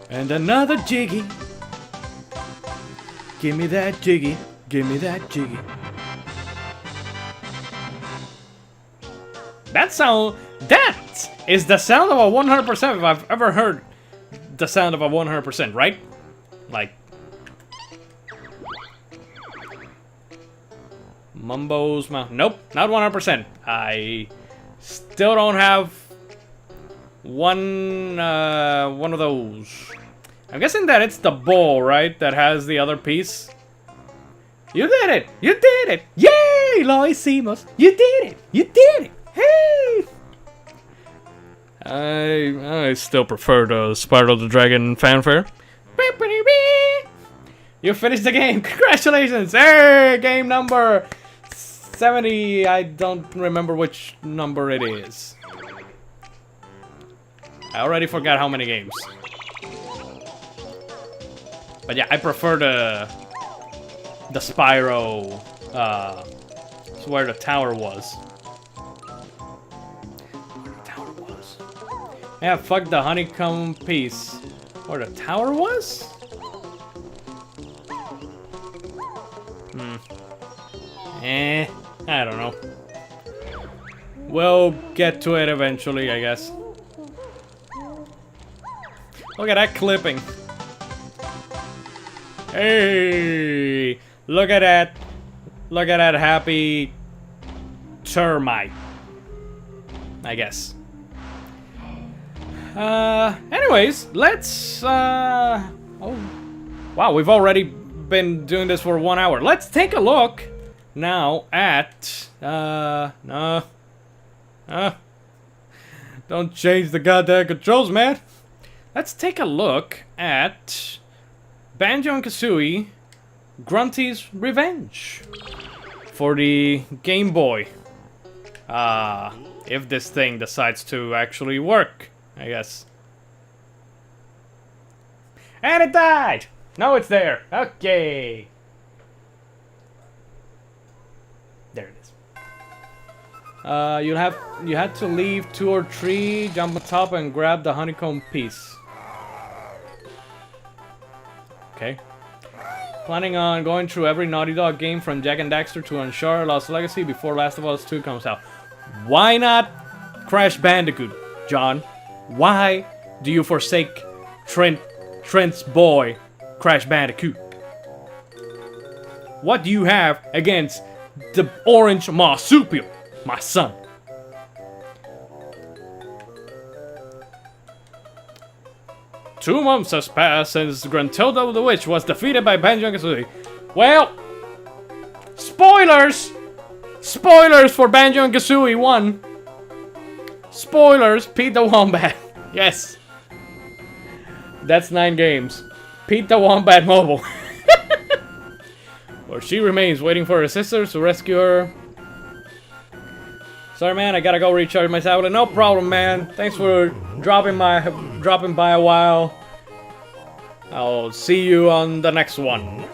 And another jiggy. Give me that jiggy. Give me that jiggy. That is the sound of a 100% if I've ever heard the sound of a 100%, right? Like... Mumbo's mouth. Nope, not 100%. I still don't have one of those. I'm guessing that it's the ball, right? That has the other piece. You did it! You did it! Yay, lo hicimos! You did it! You did it! Hey! I still prefer the Spiral the Dragon fanfare. You finished the game! Congratulations! Hey! Game number 70. I don't remember which number it is. I already forgot how many games. But yeah, I prefer the Spyro, it's where the tower was. Where the tower was? Yeah, fuck the honeycomb piece. Where the tower was? I don't know. We'll get to it eventually, I guess. Look at that clipping. Hey! Look at that. Look at that happy termite. I guess. Anyways, let's, oh. Wow, we've already been doing this for 1 hour. Let's take a look now at, no. Don't change the goddamn controls, man. Let's take a look at Banjo-Kazooie Grunty's Revenge for the Game Boy. If this thing decides to actually work, I guess. And it died! No, it's there. Okay. There it is. You had to leave 2 or 3, jump on top and grab the honeycomb piece. Okay. Planning on going through every Naughty Dog game from Jak and Daxter to Uncharted Lost Legacy before Last of Us 2 comes out. Why not Crash Bandicoot, John? Why do you forsake Trent's boy, Crash Bandicoot? What do you have against the orange marsupial, my son? 2 months has passed since Gruntilda the Witch was defeated by Banjo-Kazooie. Well, spoilers! Spoilers for Banjo-Kazooie 1. Spoilers, Pete the Wombat. Yes. That's 9 games. Pete the Wombat Mobile. Where she remains, waiting for her sisters to rescue her. Sorry, man, I gotta go recharge my tablet. No problem, man. Thanks for dropping by a while. I'll see you on the next one.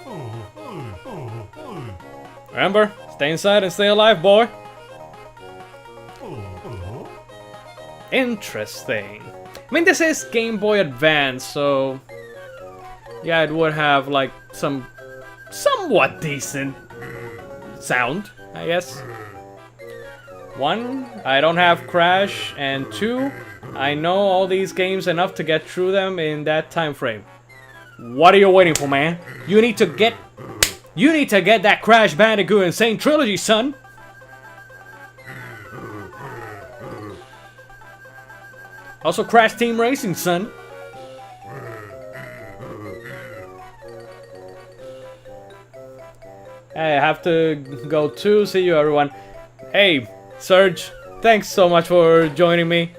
Remember, stay inside and stay alive, boy. Interesting. I mean, this is Game Boy Advance, so yeah, it would have like some somewhat decent sound, I guess. 1, I don't have Crash, and 2, I know all these games enough to get through them in that time frame. What are you waiting for, man? You need to get that Crash Bandicoot Insane Trilogy, son. Also Crash Team Racing, son. Hey, I have to go too. See you, everyone. Hey, Serge, thanks so much for joining me.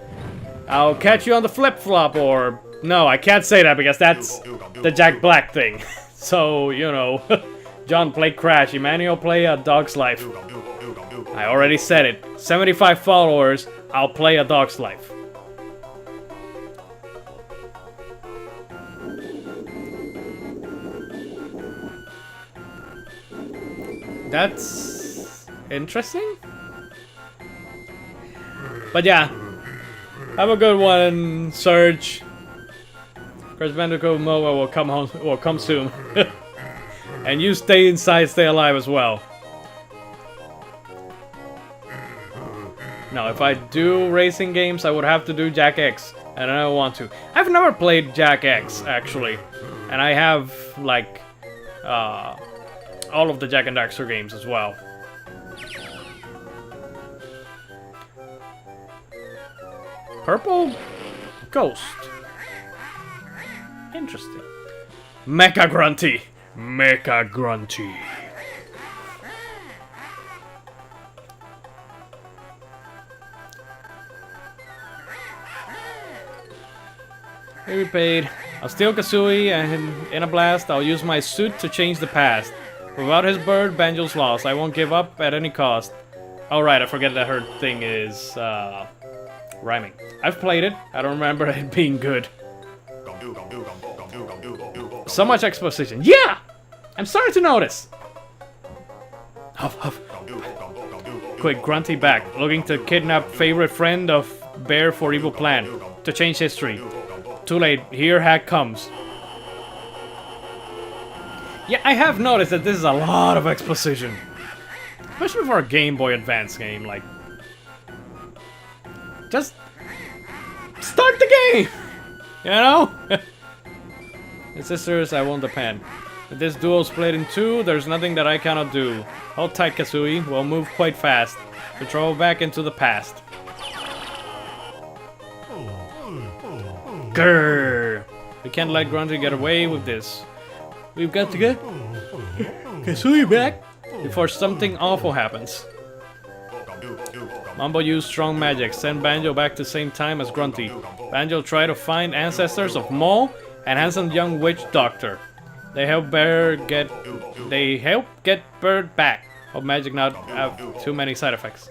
I'll catch you on the flip-flop, or... No, I can't say that because that's the Jack Black thing. So, you know, John play Crash, Emmanuel play A Dog's Life. I already said it. 75 followers, I'll play A Dog's Life. That's interesting. But yeah, have a good one, Serge. Crash Bandicoot Mobile will come soon. And you stay inside, stay alive as well. Now, if I do racing games, I would have to do Jak X, and I don't want to. I've never played Jak X, actually. And I have, like, all of the Jak and Daxter games as well. Purple Ghost. Interesting. Mecha Grunty. Mecha Grunty. Here we paid. I'll steal Kazooie and in a blast, I'll use my suit to change the past. Without his bird, Banjo's lost. I won't give up at any cost. Oh right, I forget that her thing is rhyming. I've played it. I don't remember it being good. So much exposition. Yeah! I'm starting to notice. Huff, huff. Quick, Grunty back. Looking to kidnap favorite friend of Bear for evil plan. To change history. Too late. Here Hack comes. Yeah, I have noticed that this is a lot of exposition. Especially for a Game Boy Advance game, like... Just... start the game! You know? The sisters, I won't depend. With this duel split in two, there's nothing that I cannot do. Hold tight, Kazooie. We'll move quite fast. To travel back into the past. Grrr! We can't let Grunty get away with this. We've got to get Kazooie back before something awful happens. Mumbo used strong magic, send Banjo back the same time as Grunty. Banjo tried to find ancestors of Mole and handsome young witch doctor. They help get Bird back. Hope magic not have too many side effects.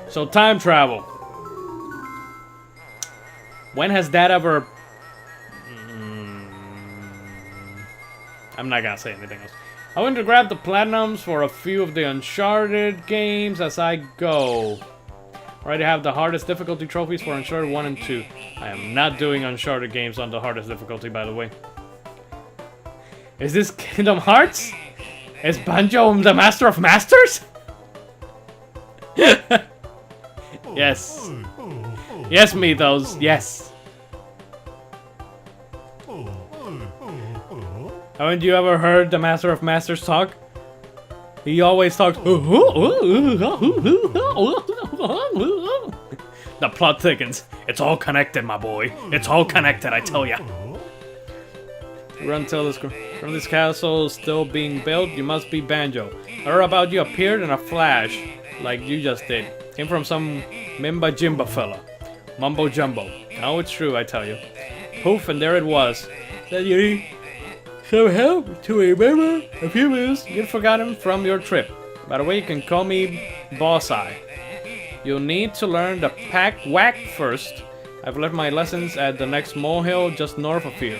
So time travel. When has that ever... I'm not gonna say anything else. I want to grab the platinums for a few of the Uncharted games as I go. Already have the hardest difficulty trophies for Uncharted 1 and 2. I am not doing Uncharted games on the hardest difficulty, by the way. Is this Kingdom Hearts? Is Banjo the Master of Masters? Yes. Yes, Mythos. Yes. Haven't you ever heard the Master of Masters talk? He always talks. The plot thickens. It's all connected, my boy. It's all connected, I tell ya. Run till this from this castle still being built. You must be Banjo. I heard about you appeared in a flash, like you just did. Came from some Mimba Jimba fella. Mumbo Jumbo. Oh, it's true, I tell you. Poof, and there it was. That you some help to remember a few moves you'd forgotten from your trip. By the way, you can call me Boss Eye. You'll need to learn the Pack Whack first. I've left my lessons at the next molehill just north of here.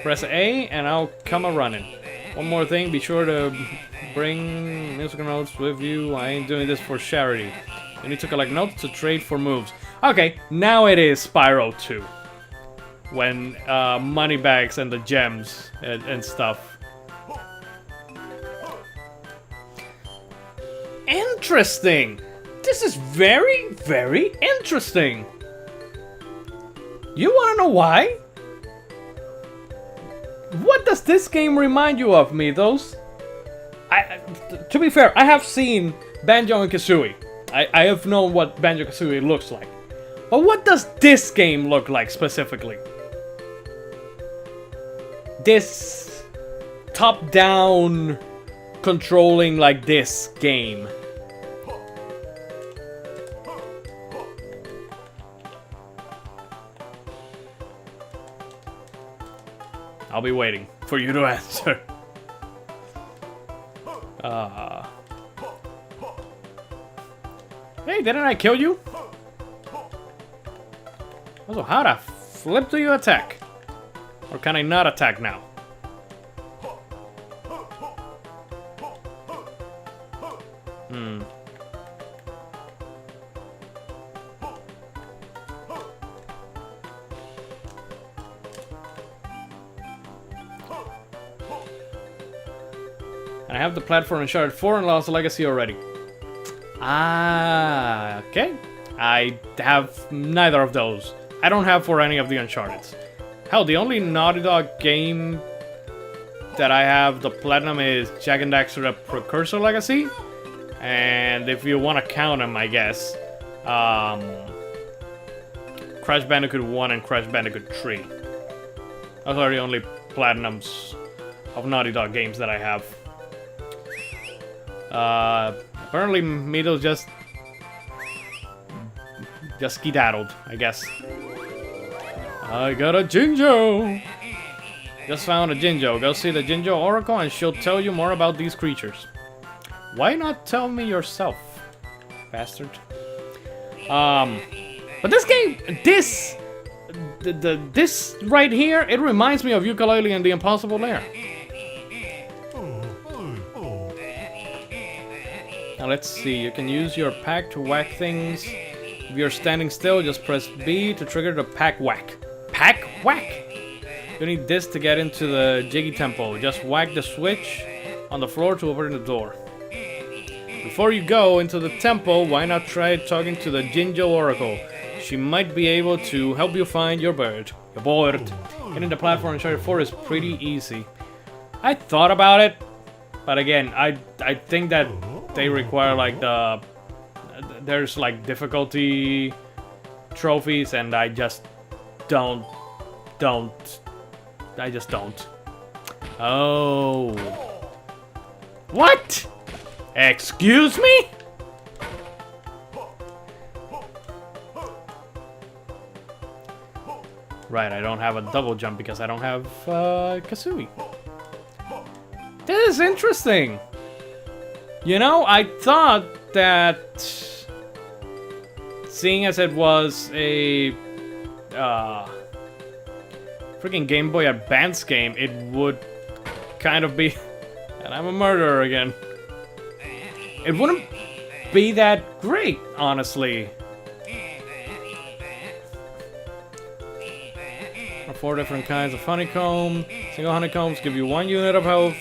Press A and I'll come a-running. One more thing, be sure to bring musical notes with you. I ain't doing this for charity. You need to collect notes to trade for moves. Okay, now it is Spyro 2. When Moneybags and the gems and stuff. Interesting! This is very, very interesting! You wanna know why? What does this game remind you of, Mythos? To be fair, I have seen Banjo and Kazooie. I have known what Banjo-Kazooie looks like. But what does this game look like specifically? This top-down controlling like this game. I'll be waiting for you to answer. Hey, didn't I kill you? Also, how the flip do you attack? Or can I not attack now? And I have the platform Uncharted 4 and Lost Legacy already. Ah, okay. I have neither of those. I don't have for any of the Uncharted's. Hell, the only Naughty Dog game that I have the platinum is Jak and Daxter the Precursor Legacy. And if you want to count them, I guess. Crash Bandicoot 1 and Crash Bandicoot 3. Those are the only platinums of Naughty Dog games that I have. Apparently Mito just skedaddled, I guess. I got a Jinjo! Just found a Jinjo. Go see the Jinjo Oracle and she'll tell you more about these creatures. Why not tell me yourself, bastard? But this game, this right here, it reminds me of Yooka-Laylee and the Impossible Lair. Now let's see, you can use your pack to whack things. If you're standing still, just press B to trigger the pack whack. Pack whack! You need this to get into the Jiggy Temple. Just whack the switch on the floor to open the door. Before you go into the temple, why not try talking to the Jinjo Oracle? She might be able to help you find your bird. Your bird. Getting the platform in Chapter 4 is pretty easy. I thought about it, but again, I think that they require like there's like difficulty trophies, and I just don't. I just don't. Oh. What? Excuse me? Right, I don't have a double jump because I don't have Kazooie. This is interesting. You know, I thought that seeing as it was a freaking Game Boy Advance game, it would kind of be, and I'm a murderer again. It wouldn't be that great, honestly. 4 different kinds of honeycomb. Single honeycombs give you 1 unit of health.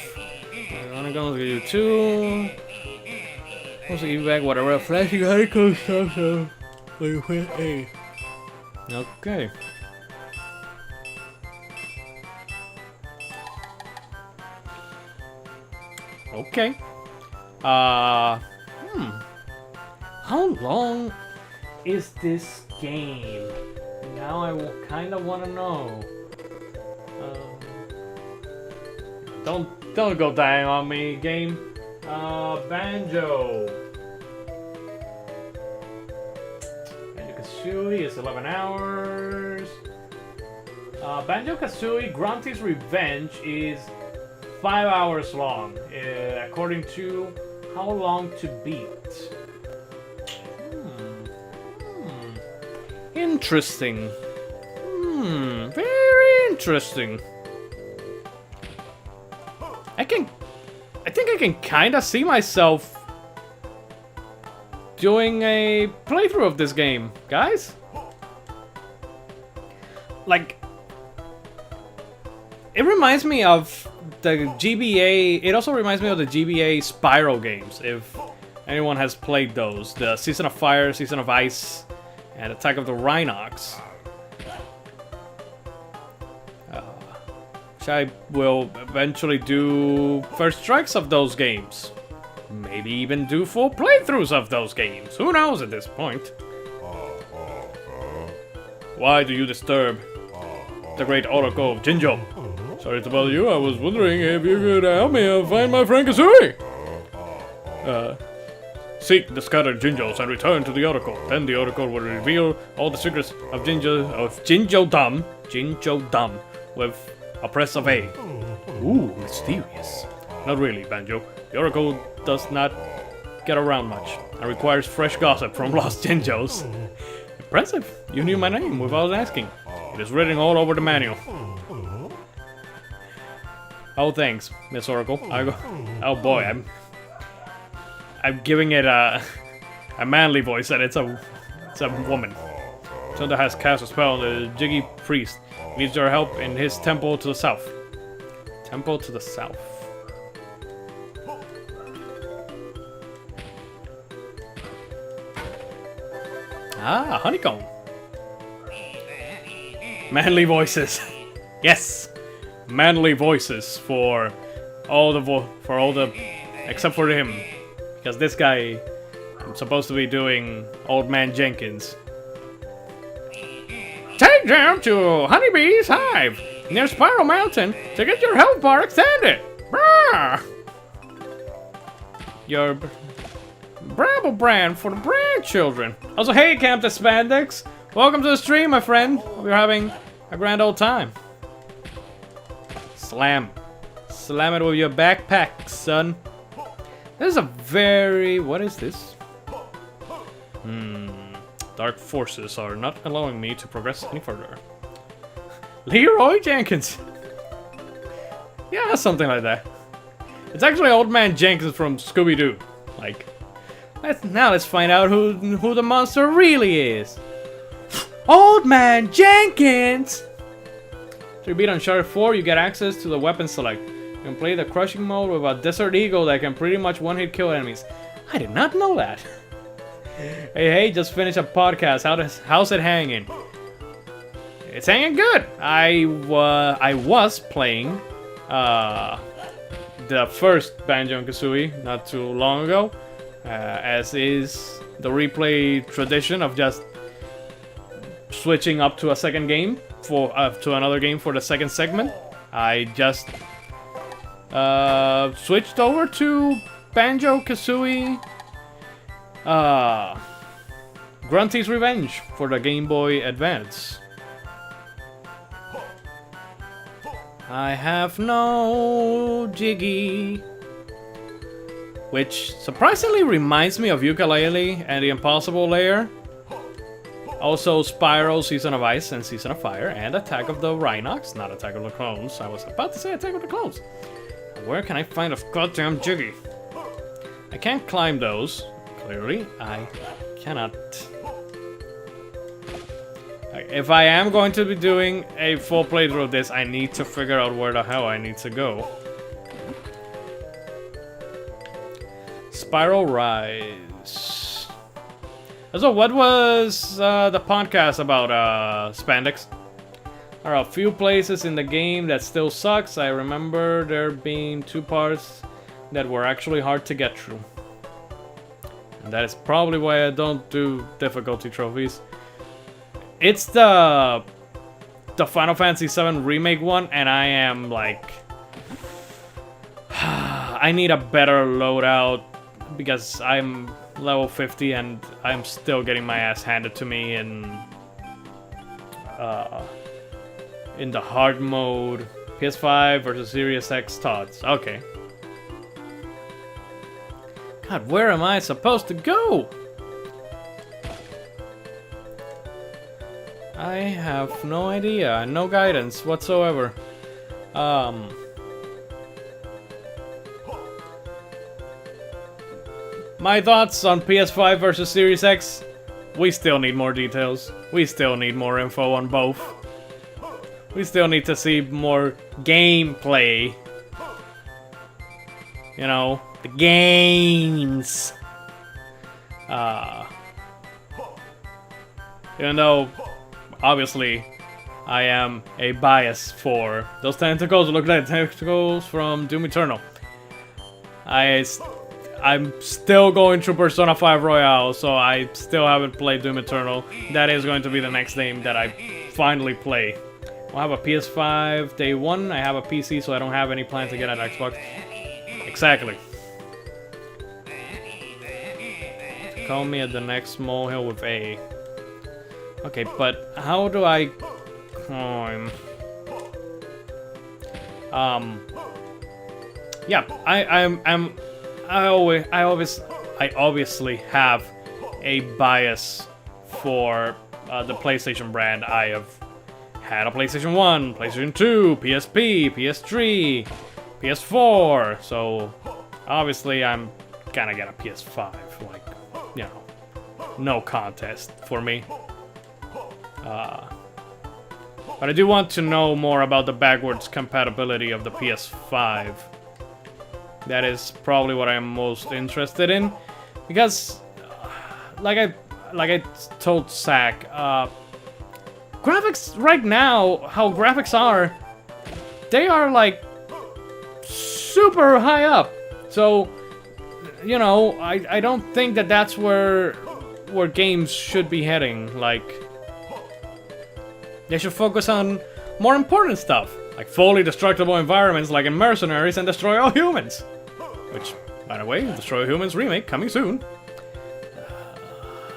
Honeycombs give you 2. Also give you back whatever flashing honeycomb stuff. Okay. Okay. How long is this game? Now I kind of want to know. Don't go dying on me, game. Banjo-Kazooie is 11 hours. Banjo-Kazooie Grunty's Revenge is 5 hours long, according to How Long to Beat. Interesting. Very interesting. I think I can kind of see myself doing a playthrough of this game, guys. Like, it reminds me of the GBA. It also reminds me of the GBA Spyro games, if anyone has played those. The Season of Fire, Season of Ice, and Attack of the Rhinox. Which I will eventually do first strikes of those games. Maybe even do full playthroughs of those games. Who knows at this point? Why do you disturb the great Oracle of Jinjo? Sorry to bother you, I was wondering if you could help me find my friend Kazooie. Seek the scattered Jinjos and return to the Oracle. Then the Oracle will reveal all the secrets of Jinjo-dom with a press of A. Ooh, mysterious. Not really, Banjo. The Oracle does not get around much and requires fresh gossip from lost Jinjos. Impressive. You knew my name without asking. It is written all over the manual. Oh, thanks, Miss Oracle. Oh boy, I'm giving it a manly voice, and it's a woman. Sunda has cast a spell on the Jiggy Priest. Needs your help in his temple to the south. Temple to the south. Ah, honeycomb. Manly voices. Yes, manly voices for all the except for him, because this guy, I'm supposed to be doing Old Man Jenkins. head down to Honeybee's Hive near Spiral Mountain to get your health bar extended. Brah! Your Brabble brand for the brand children. Also, hey, Camp the Spandex. Welcome to the stream, my friend. Hope you're having a grand old time. Slam. Slam it with your backpack, son. This is a very... What is this? Dark forces are not allowing me to progress any further. Leroy Jenkins. Yeah, something like that. It's actually Old Man Jenkins from Scooby-Doo. Like, let's find out who the monster really is. Old Man Jenkins! To beat Uncharted 4, you get access to the weapon select. You can play the crushing mode with a Desert Eagle that can pretty much one-hit kill enemies. I did not know that. Hey, just finished a podcast. How's it hanging? It's hanging good. I was playing the first Banjo-Kazooie not too long ago, as is the replay tradition of just switching up to a second game to another game for the second segment. I just switched over to Banjo-Kazooie Grunty's Revenge for the Game Boy Advance. I have no Jiggy, which surprisingly reminds me of Yooka-Laylee and the Impossible Lair. Also Spyro, Season of Ice and Season of Fire, and Attack of the Rhinox, not Attack of the Clones. I was about to say Attack of the Clones. Where can I find a goddamn Jiggy? I can't climb those. Clearly, I cannot. If I am going to be doing a full playthrough of this, I need to figure out where the hell I need to go. Spiral Rise. So what was the podcast about, Spandex? There are a few places in the game that still sucks. I remember there being 2 parts that were actually hard to get through. And that is probably why I don't do difficulty trophies. It's the Final Fantasy VII Remake one, and I am like... I need a better loadout because I'm level 50 and I'm still getting my ass handed to me in the hard mode. PS5 versus Series X Tots. Okay. God, where am I supposed to go? I have no idea, no guidance whatsoever. My thoughts on PS5 versus Series X? We still need more details. We still need more info on both. We still need to see more gameplay. You know, the games. Even though, obviously, I am a bias for those tentacles. Look like tentacles from Doom Eternal. I'm still going through Persona 5 Royale, so I still haven't played Doom Eternal. That is going to be the next game that I finally play. I'll have a PS5 day 1. I have a PC, so I don't have any plan to get an Xbox. Exactly. Call me at the next molehill with A. Okay, but how do I climb? Yeah, I obviously have a bias for the PlayStation brand. I have had a PlayStation 1, PlayStation 2, PSP, PS3, PS4, so obviously I'm gonna get a PS5, like, you know, no contest for me. But I do want to know more about the backwards compatibility of the PS5. That is probably what I'm most interested in, because, like I told Zach, graphics right now, how graphics are, they are like super high up. So, you know, I don't think that that's where games should be heading. Like, They should focus on more important stuff, like fully destructible environments like in Mercenaries and Destroy All Humans. Which, by the way, Destroy All Humans remake coming soon.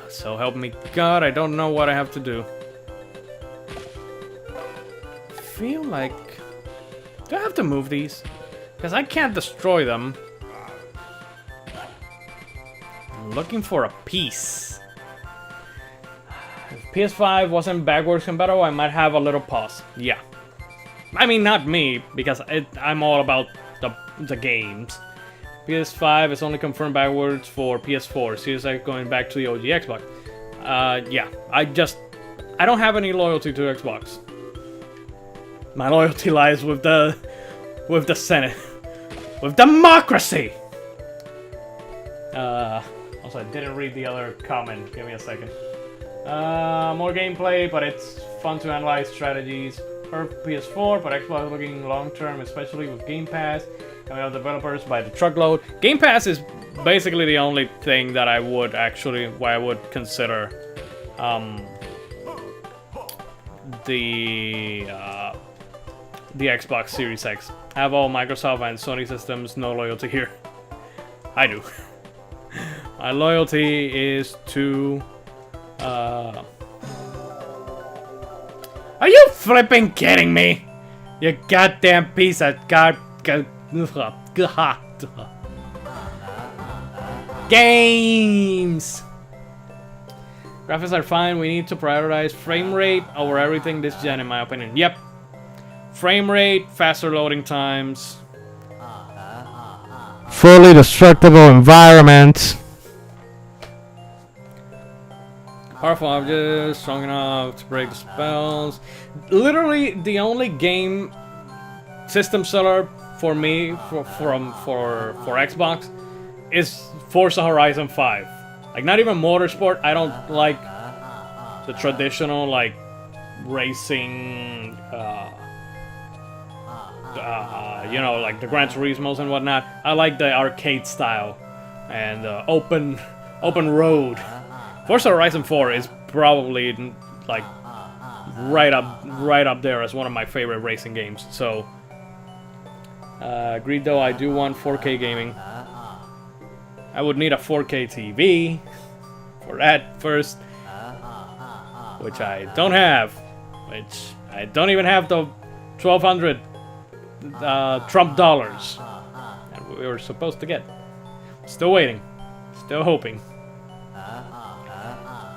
So help me God, I don't know what I have to do. I feel like... Do I have to move these? Because I can't destroy them. I'm looking for a piece. If PS5 wasn't backwards compatible, I might have a little pause. Yeah. I mean, not me, because I'm all about the games. PS5 is only confirmed backwards for PS4. Series X going back to the OG Xbox. Yeah. I don't have any loyalty to Xbox. My loyalty lies with the Senate. With democracy! Also, I didn't read the other comment. Give me a second. More gameplay, but it's fun to analyze strategies for PS4, but Xbox looking long-term, especially with Game Pass. Coming out developers by the truckload. Game Pass is basically the only thing that I would consider the Xbox Series X. I have all Microsoft and Sony systems, no loyalty here. I do. My loyalty is to... Are you flipping kidding me? You goddamn piece of games! Graphics are fine, we need to prioritize frame rate over everything this gen in my opinion. Yep. Frame rate, faster loading times. Fully destructible environments. Powerful objects, strong enough to break the spells. Literally, the only game system seller for me for Xbox is Forza Horizon 5. Like, not even Motorsport. I don't like the traditional like racing, you know, like the Gran Turismos and whatnot. I like the arcade style and open road. Forza Horizon 4 is probably like right up there as one of my favorite racing games. So, agreed though, I do want 4K gaming. I would need a 4K TV for that first, which I don't have. Which I don't even have the 1,200 Trump dollars that we were supposed to get. Still waiting. Still hoping.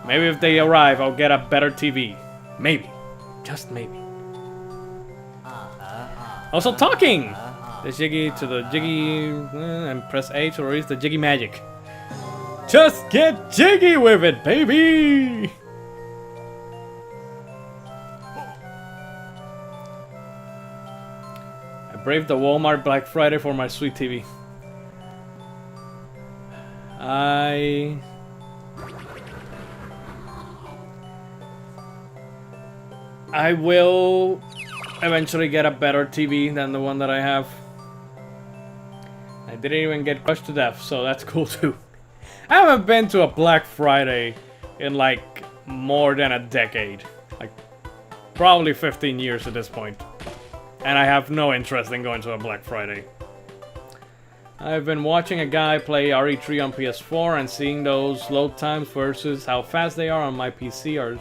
Maybe if they arrive, I'll get a better TV. Maybe. Just maybe. Also talking! The Jiggy to the Jiggy and press A to release the Jiggy magic. Just get jiggy with it, baby! I braved the Walmart Black Friday for my sweet TV. I will eventually get a better TV than the one that I have. I didn't even get crushed to death, so that's cool too. I haven't been to a Black Friday in like more than a decade. Like probably 15 years at this point. And I have no interest in going to a Black Friday. I've been watching a guy play RE3 on PS4 and seeing those load times versus how fast they are on my PC are...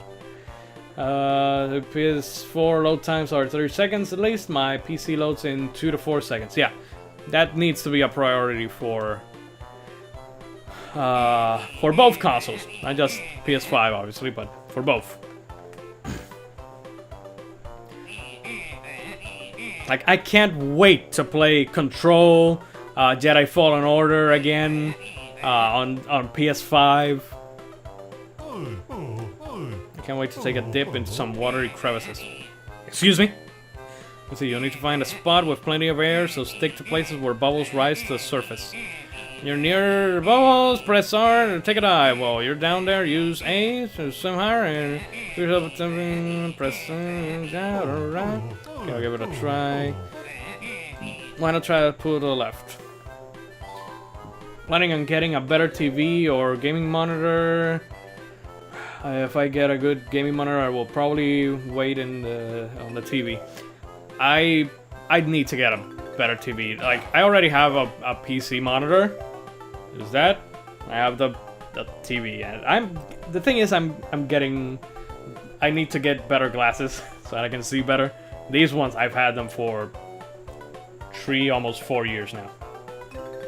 the PS4 load times are 30 seconds at least. My PC loads in 2 to 4 seconds. Yeah, that needs to be a priority for both consoles. Not just PS5, obviously, but for both. Like, I can't wait to play Control, Jedi Fallen Order again on PS5. Can't wait to take a dip into some watery crevices. Excuse me? Let's see, you'll need to find a spot with plenty of air, so stick to places where bubbles rise to the surface. You're near the bubbles, press R and take a dive. While you're down there, use A to swim higher and press down, alright. Okay, I'll give it a try. Why not try to pull to the left? Planning on getting a better TV or gaming monitor. If I get a good gaming monitor, I will probably wait on the TV. I need to get a better TV. Like, I already have a PC monitor. Is that? I have the TV, and the thing is, I need to get better glasses so that I can see better. These ones, I've had them for 3, almost 4 years now.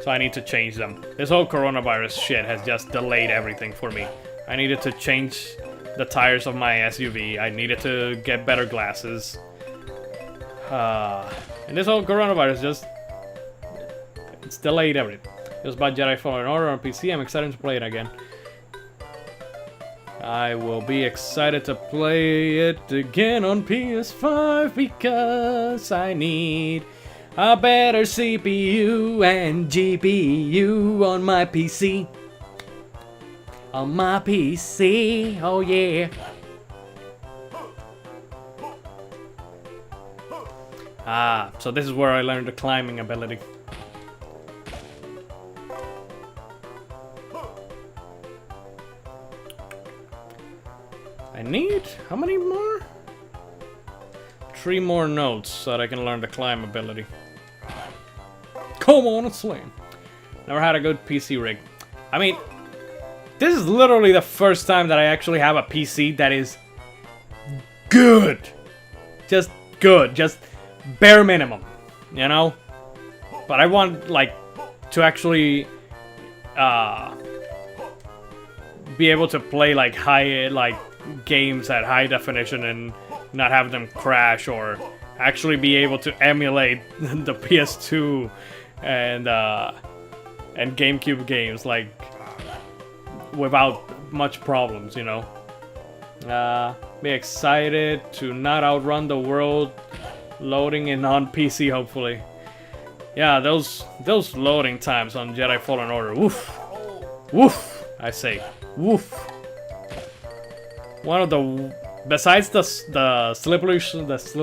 So I need to change them. This whole coronavirus shit has just delayed everything for me. I needed to change the tires of my SUV. I needed to get better glasses. And this whole coronavirus it's delayed everything. It was about Jedi Fallen Order on PC. I'm excited to play it again. I will be excited to play it again on PS5 because I need a better CPU and GPU on my PC. On my PC, oh yeah. So this is where I learned the climbing ability. I need, how many more? 3 more notes so that I can learn the climb ability. Come on and slam. Never had a good PC rig. I mean, this is literally the first time that I actually have a PC that is good. Just good. Just bare minimum. You know? But I want, like, to actually be able to play, like, high, like, games at high definition and not have them crash, or actually be able to emulate the PS2 and GameCube games, like, without much problems, you know. Be excited to not outrun the world loading in on PC, hopefully. Yeah, those loading times on Jedi Fallen Order, woof, woof, I say, woof. One of the, besides the slippery slopes,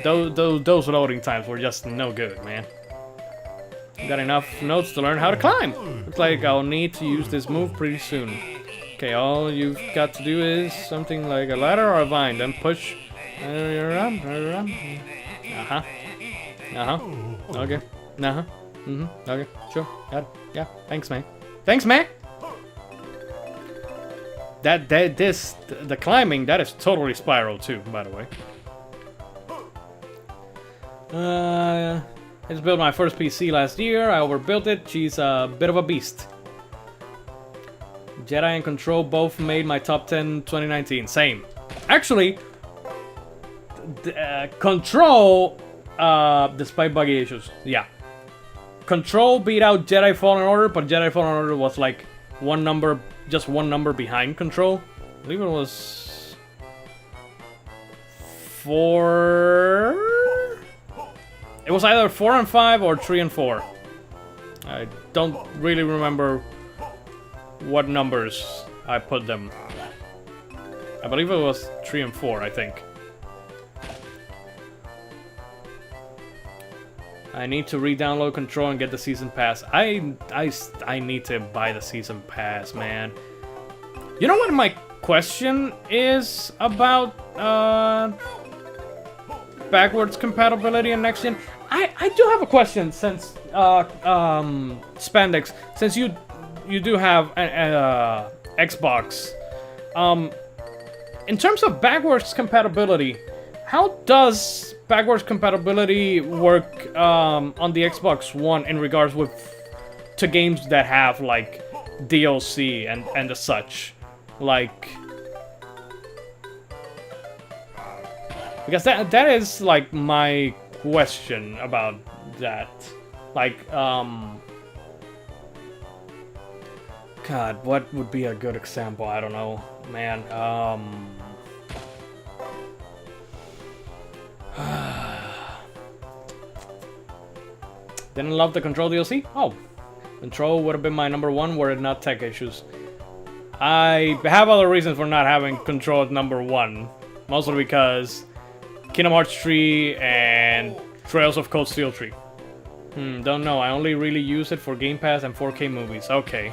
those loading times were just no good, man. Got enough notes to learn how to climb. Looks like I'll need to use this move pretty soon. Okay, all you've got to do is something like a ladder or a vine, then push. Okay. Okay. Sure. Got it. Yeah. Thanks, man. Thanks, man. The climbing, that is totally spiral too, by the way. I just built my first PC last year. I overbuilt it. She's a bit of a beast. Jedi and Control both made my top 10 2019. Same. Actually, Control, despite buggy issues, yeah. Control beat out Jedi Fallen Order, but Jedi Fallen Order was like just one number behind Control. I believe it was 4. It was either 4 and 5 or 3 and 4. I don't really remember what numbers I put them. I believe it was 3 and 4, I think. I need to re-download Control and get the season pass. I need to buy the season pass, man. You know what my question is about backwards compatibility in next gen? I do have a question, since Spandex, since you do have Xbox. In terms of backwards compatibility, how does backwards compatibility work on the Xbox One in regards to games that have like DLC and the such? Like, because that is like my question about that. Like, God, what would be a good example? I don't know, man. Didn't love the Control DLC? Oh, Control would have been my number 1 were it not tech issues. I have other reasons for not having Control at number 1. Mostly because Kingdom Hearts 3 and Trails of Cold Steel 3. Don't know. I only really use it for Game Pass and 4K movies. Okay.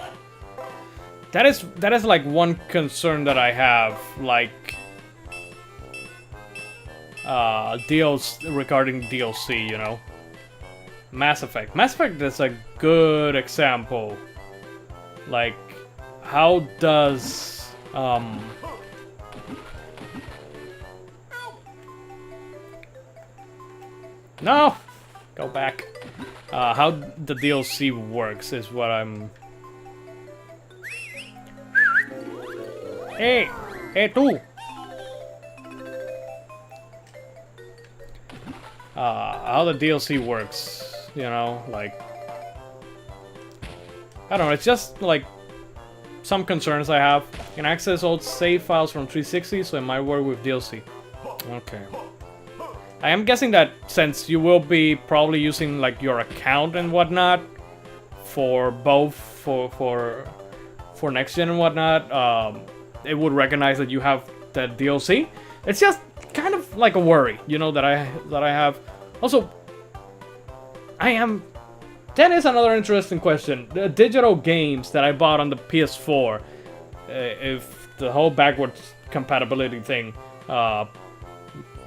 That is like one concern that I have, like regarding DLC, you know. Mass Effect. Mass Effect is a good example. Like, how does no! Go back. How the DLC works is what I'm... Hey! Hey, tú! How the DLC works, you know, like... I don't know, it's just, like, some concerns I have. You can access old save files from 360, so it might work with DLC. Okay. I am guessing that since you will be probably using like your account and whatnot for both for next gen and whatnot, it would recognize that you have that DLC. It's just kind of like a worry, you know, that I have. Also, that is another interesting question. The digital games that I bought on the PS4, if the whole backwards compatibility thing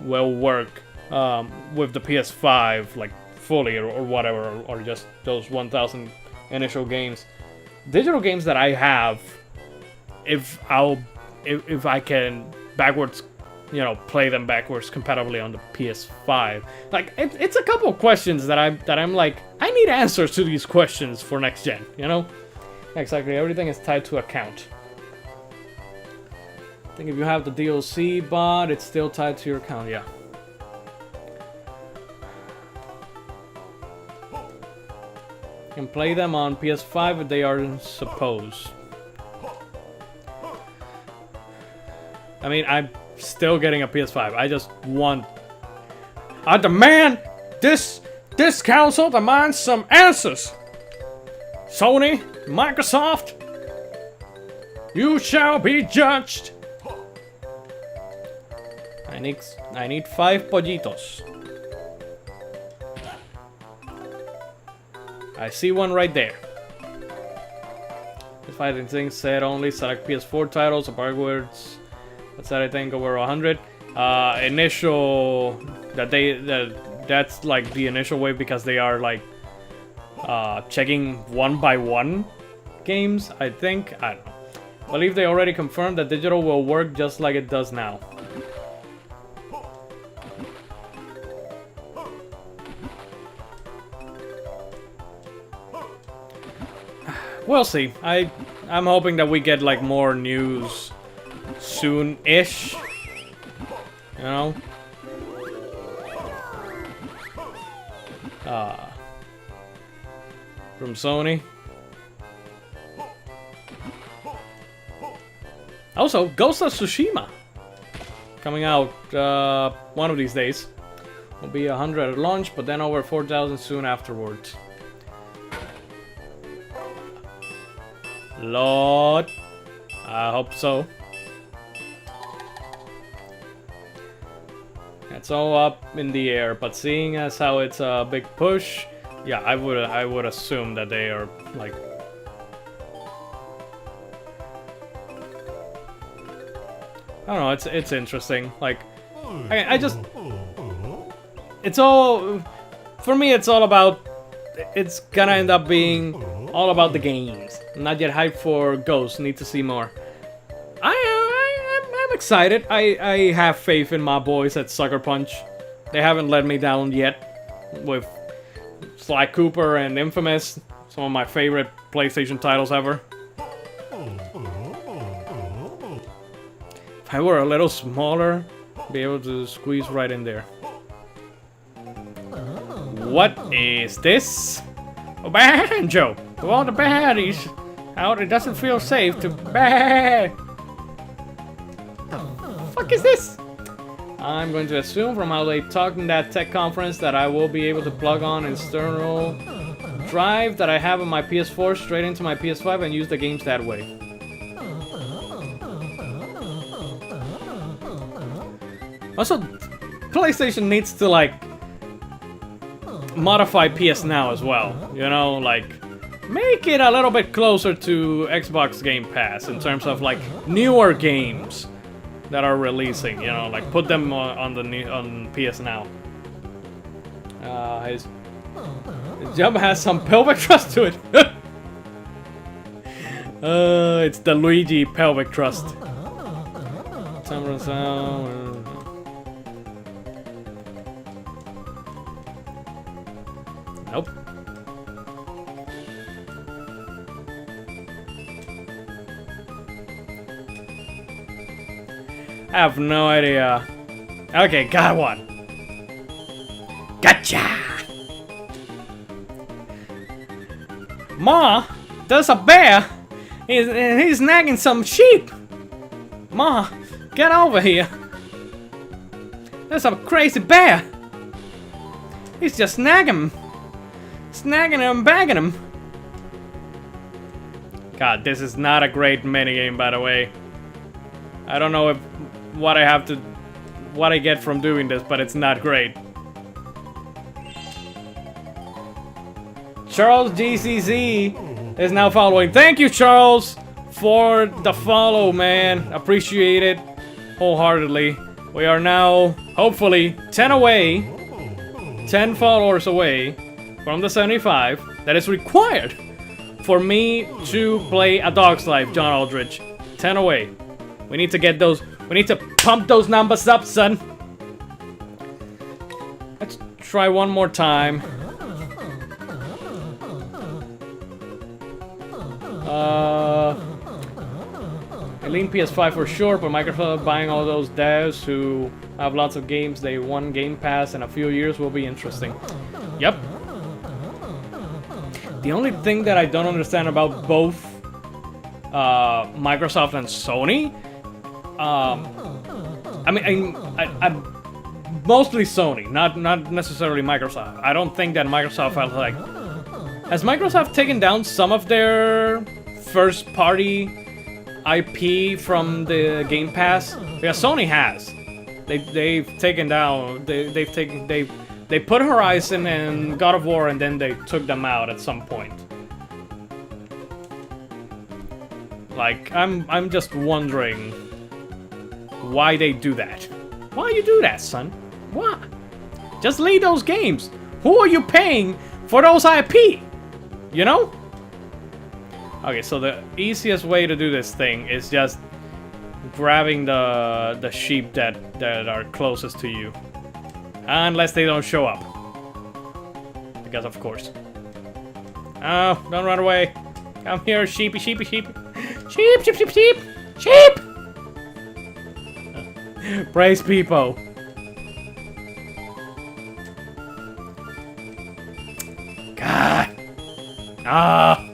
will work with the PS5, like fully or whatever, or just those 1,000 initial games. Digital games that I have, if I can backwards, you know, play them backwards compatibly on the PS5. Like it's a couple of questions that I'm like, I need answers to these questions for next gen, you know? Exactly, everything is tied to account. I think if you have the DLC bot, it's still tied to your account, yeah. You can play them on PS5 if they are supposed. I mean, I'm still getting a PS5. I just want... I demand this council demands some answers. Sony, Microsoft, you shall be judged. I need 5 pollitos. I see one right there. The fighting thing said only select PS4 titles or backwards. What's that? I think over 100. Initial that's like the initial wave because they are like checking one by one games. I think I don't know. I believe they already confirmed that digital will work just like it does now. We'll see. I'm hoping that we get like more news soon-ish. You know? From Sony. Also, Ghost of Tsushima coming out one of these days. Will be 100 at launch, but then over 4,000 soon afterwards. Lord, I hope so. It's all up in the air, but seeing as how it's a big push, yeah, I would assume that they are like. I don't know. It's interesting. Like, I just. It's all for me. It's all about. It's gonna end up being all about the games. I'm not yet hyped for Ghost. Need to see more. I'm excited. I have faith in my boys at Sucker Punch. They haven't let me down yet with Sly Cooper and Infamous, some of my favorite PlayStation titles ever. If I were a little smaller, I'd be able to squeeze right in there. What is this? A banjo! To all the baddies out, it doesn't feel safe to fuck is this? I'm going to assume from how they talked in that tech conference that I will be able to plug on an external drive that I have on my PS4 straight into my PS5 and use the games that way. Also, PlayStation needs to like modify PS Now as well, you know, like make it a little bit closer to Xbox Game Pass in terms of like newer games that are releasing. You know, like put them on PS Now. His jump has some pelvic thrust to it. It's the Luigi pelvic thrust. Nope. I have no idea. Okay, got one. Gotcha! Ma, there's a bear. He's nagging some sheep. Ma, get over here. There's a crazy bear. He's just snagging him, bagging him. God, this is not a great minigame, by the way. I don't know what I get from doing this, but it's not great. Charles GCZ is now following. Thank you, Charles, for the follow, man. Appreciate it wholeheartedly. We are now, hopefully, 10 followers away from the 75 that is required for me to play A Dog's Life, John Aldridge. 10 away. We need to get those. We need to pump those numbers up, son. Let's try one more time. I lean PS5 for sure, but Microsoft buying all those devs who have lots of games they won Game Pass in a few years will be interesting. Yep. The only thing that I don't understand about both Microsoft and Sony, I'm mostly Sony, not necessarily Microsoft. I don't think that Microsoft has Microsoft taken down some of their first-party IP from the Game Pass? Yeah, Sony has. They've taken down. They put Horizon and God of War, and then they took them out at some point. Like, I'm just wondering why they do that. Why you do that, son? Why? Just leave those games. Who are you paying for those IP? You know? Okay, so the easiest way to do this thing is just grabbing the sheep that are closest to you. Unless they don't show up. Because of course. Oh, don't run away. Come here, sheepy, sheepy, sheep. Sheep, sheep, sheep, sheep! Sheep! Praise people. God. Ah.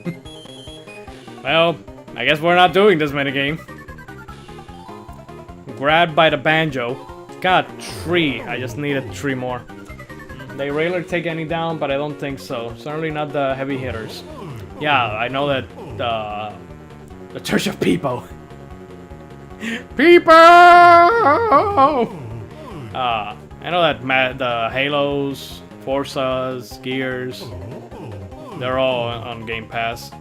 Well, I guess we're not doing this minigame. Grabbed by the banjo. Got 3. I just needed 3 more. They rarely take any down, but I don't think so. Certainly not the heavy hitters. Yeah, I know that the Church of People. People! I know that the Halos, Forzas, Gears, they're all on Game Pass.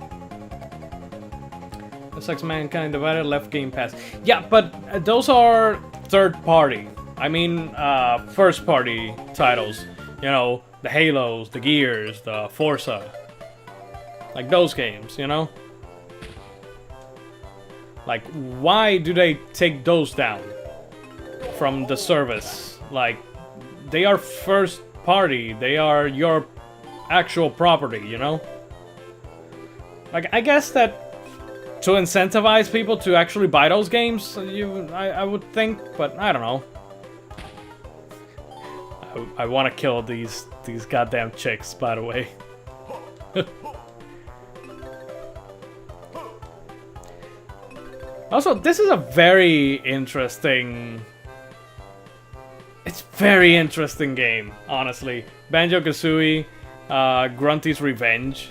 Sex Mankind Divided left Game Pass. Yeah, but those are third party. I mean, first party titles. You know, the Halos, the Gears, the Forza. Like those games, you know? Like, why do they take those down from the service? Like, they are first party. They are your actual property, you know? Like, I guess that to incentivize people to actually buy those games, I would think, but I don't know. I want to kill these goddamn chicks, by the way. Also, this is a very interesting... It's very interesting game, honestly. Banjo-Kazooie, Grunty's Revenge.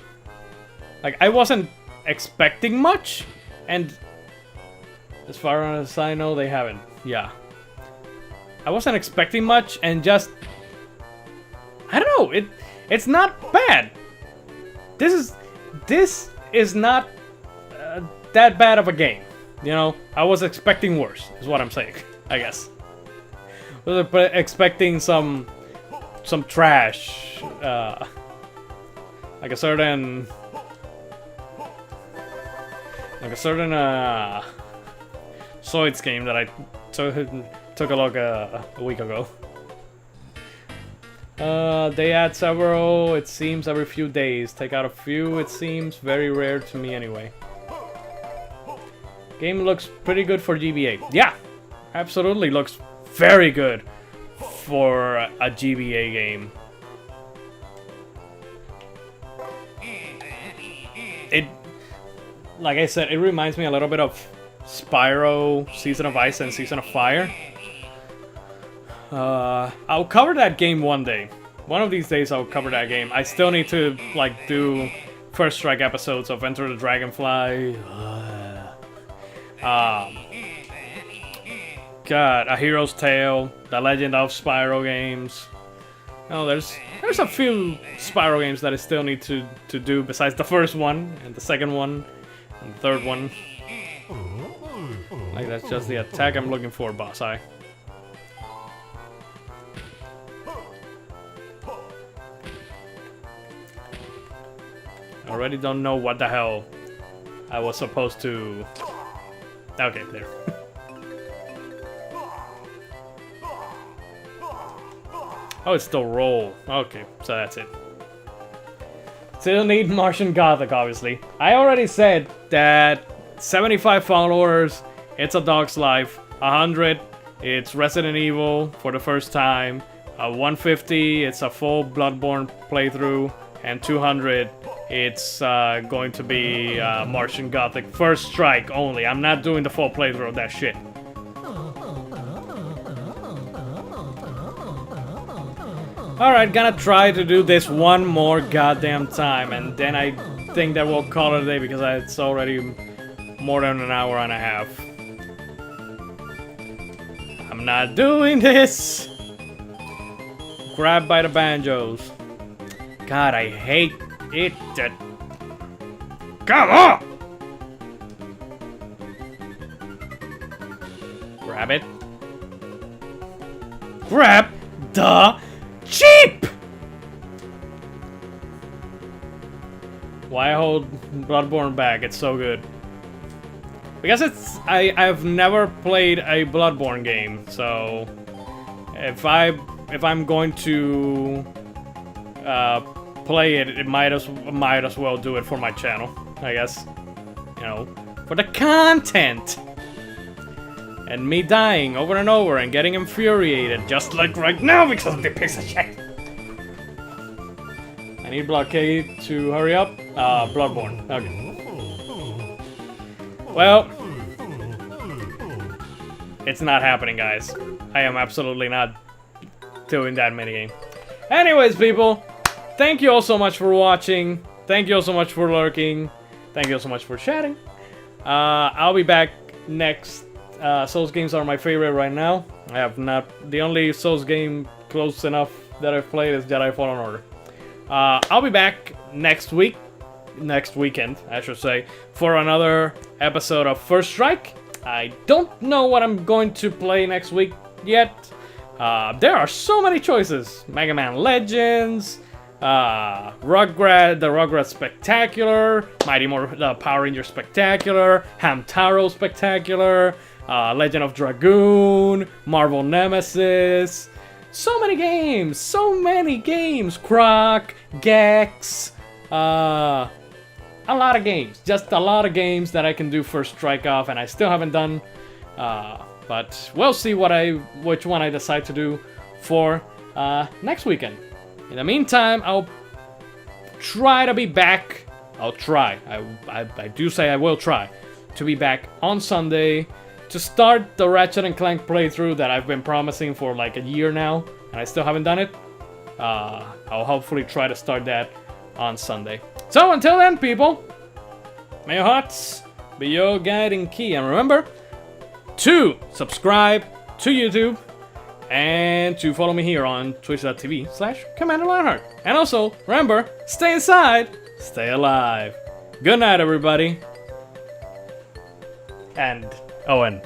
Like, I wasn't expecting much, and as far as I know, they haven't. Yeah. I wasn't expecting much, and just... I don't know, it's not bad. This this is not that bad of a game. You know, I was expecting worse, is what I'm saying, I guess. I was expecting some trash, like a certain Zoids game that I took a look a week ago. They add several, it seems, every few days. Take out a few, it seems very rare to me anyway. Game looks pretty good for GBA. Yeah, absolutely looks very good for a GBA game. It, like I said, it reminds me a little bit of Spyro, Season of Ice, and Season of Fire. I'll cover that game one day. One of these days I'll cover that game. I still need to, like, do First Strike episodes of Enter the Dragonfly. God, A Hero's Tale, The Legend of Spyro games. Oh, there's a few Spyro games that I still need to do besides the first one, and the second one, and the third one. Like, that's just the attack I'm looking for, boss eye. I already don't know what the hell I was supposed to... Okay, there. Oh, it's still roll. Okay, so that's it. Still need Martian Gothic, obviously. I already said that 75 followers, it's A Dog's Life. 100, it's Resident Evil for the first time. 150, it's a full Bloodborne playthrough. And 200, it's going to be Martian Gothic First Strike only. I'm not doing the full playthrough of that shit. Alright, gonna try to do this one more goddamn time, and then I think that we'll call it a day because it's already more than an hour and a half. I'm not doing this! Grabbed by the banjos. God, I hate it. Come on! Grab it. Grab the Jeep! Why hold Bloodborne back? It's so good. Because it's... I've never played a Bloodborne game, so... If I'm going to... play it, it might as well do it for my channel, I guess. You know, for the content! And me dying over and over and getting infuriated, just like right now because of the piece of shit! I need Blockade to hurry up. Bloodborne. Okay. Well... It's not happening, guys. I am absolutely not doing that minigame. Anyways, people, thank you all so much for watching. Thank you all so much for lurking. Thank you all so much for chatting. I'll be back next. Souls games are my favorite right now. I have not... The only Souls game close enough that I've played is Jedi Fallen Order. I'll be back next weekend, I should say, for another episode of First Strike. I don't know what I'm going to play next week yet. There are so many choices. Mega Man Legends, the Rugrats Spectacular, Power Rangers Spectacular, Hamtaro Spectacular, Legend of Dragoon, Marvel Nemesis. So many games. Croc, Gex, a lot of games. Just a lot of games that I can do First Strike off, and I still haven't done. But we'll see which one I decide to do for next weekend. In the meantime, I'll try to be back. I'll try. I do say I will try to be back on Sunday to start the Ratchet & Clank playthrough that I've been promising for like a year now, and I still haven't done it. I'll hopefully try to start that on Sunday. So until then, people, may your hearts be your guiding key, and remember to subscribe to YouTube and to follow me here on twitch.tv/CommanderLionheart. And also, remember, stay inside, stay alive. Good night, everybody. And Owen.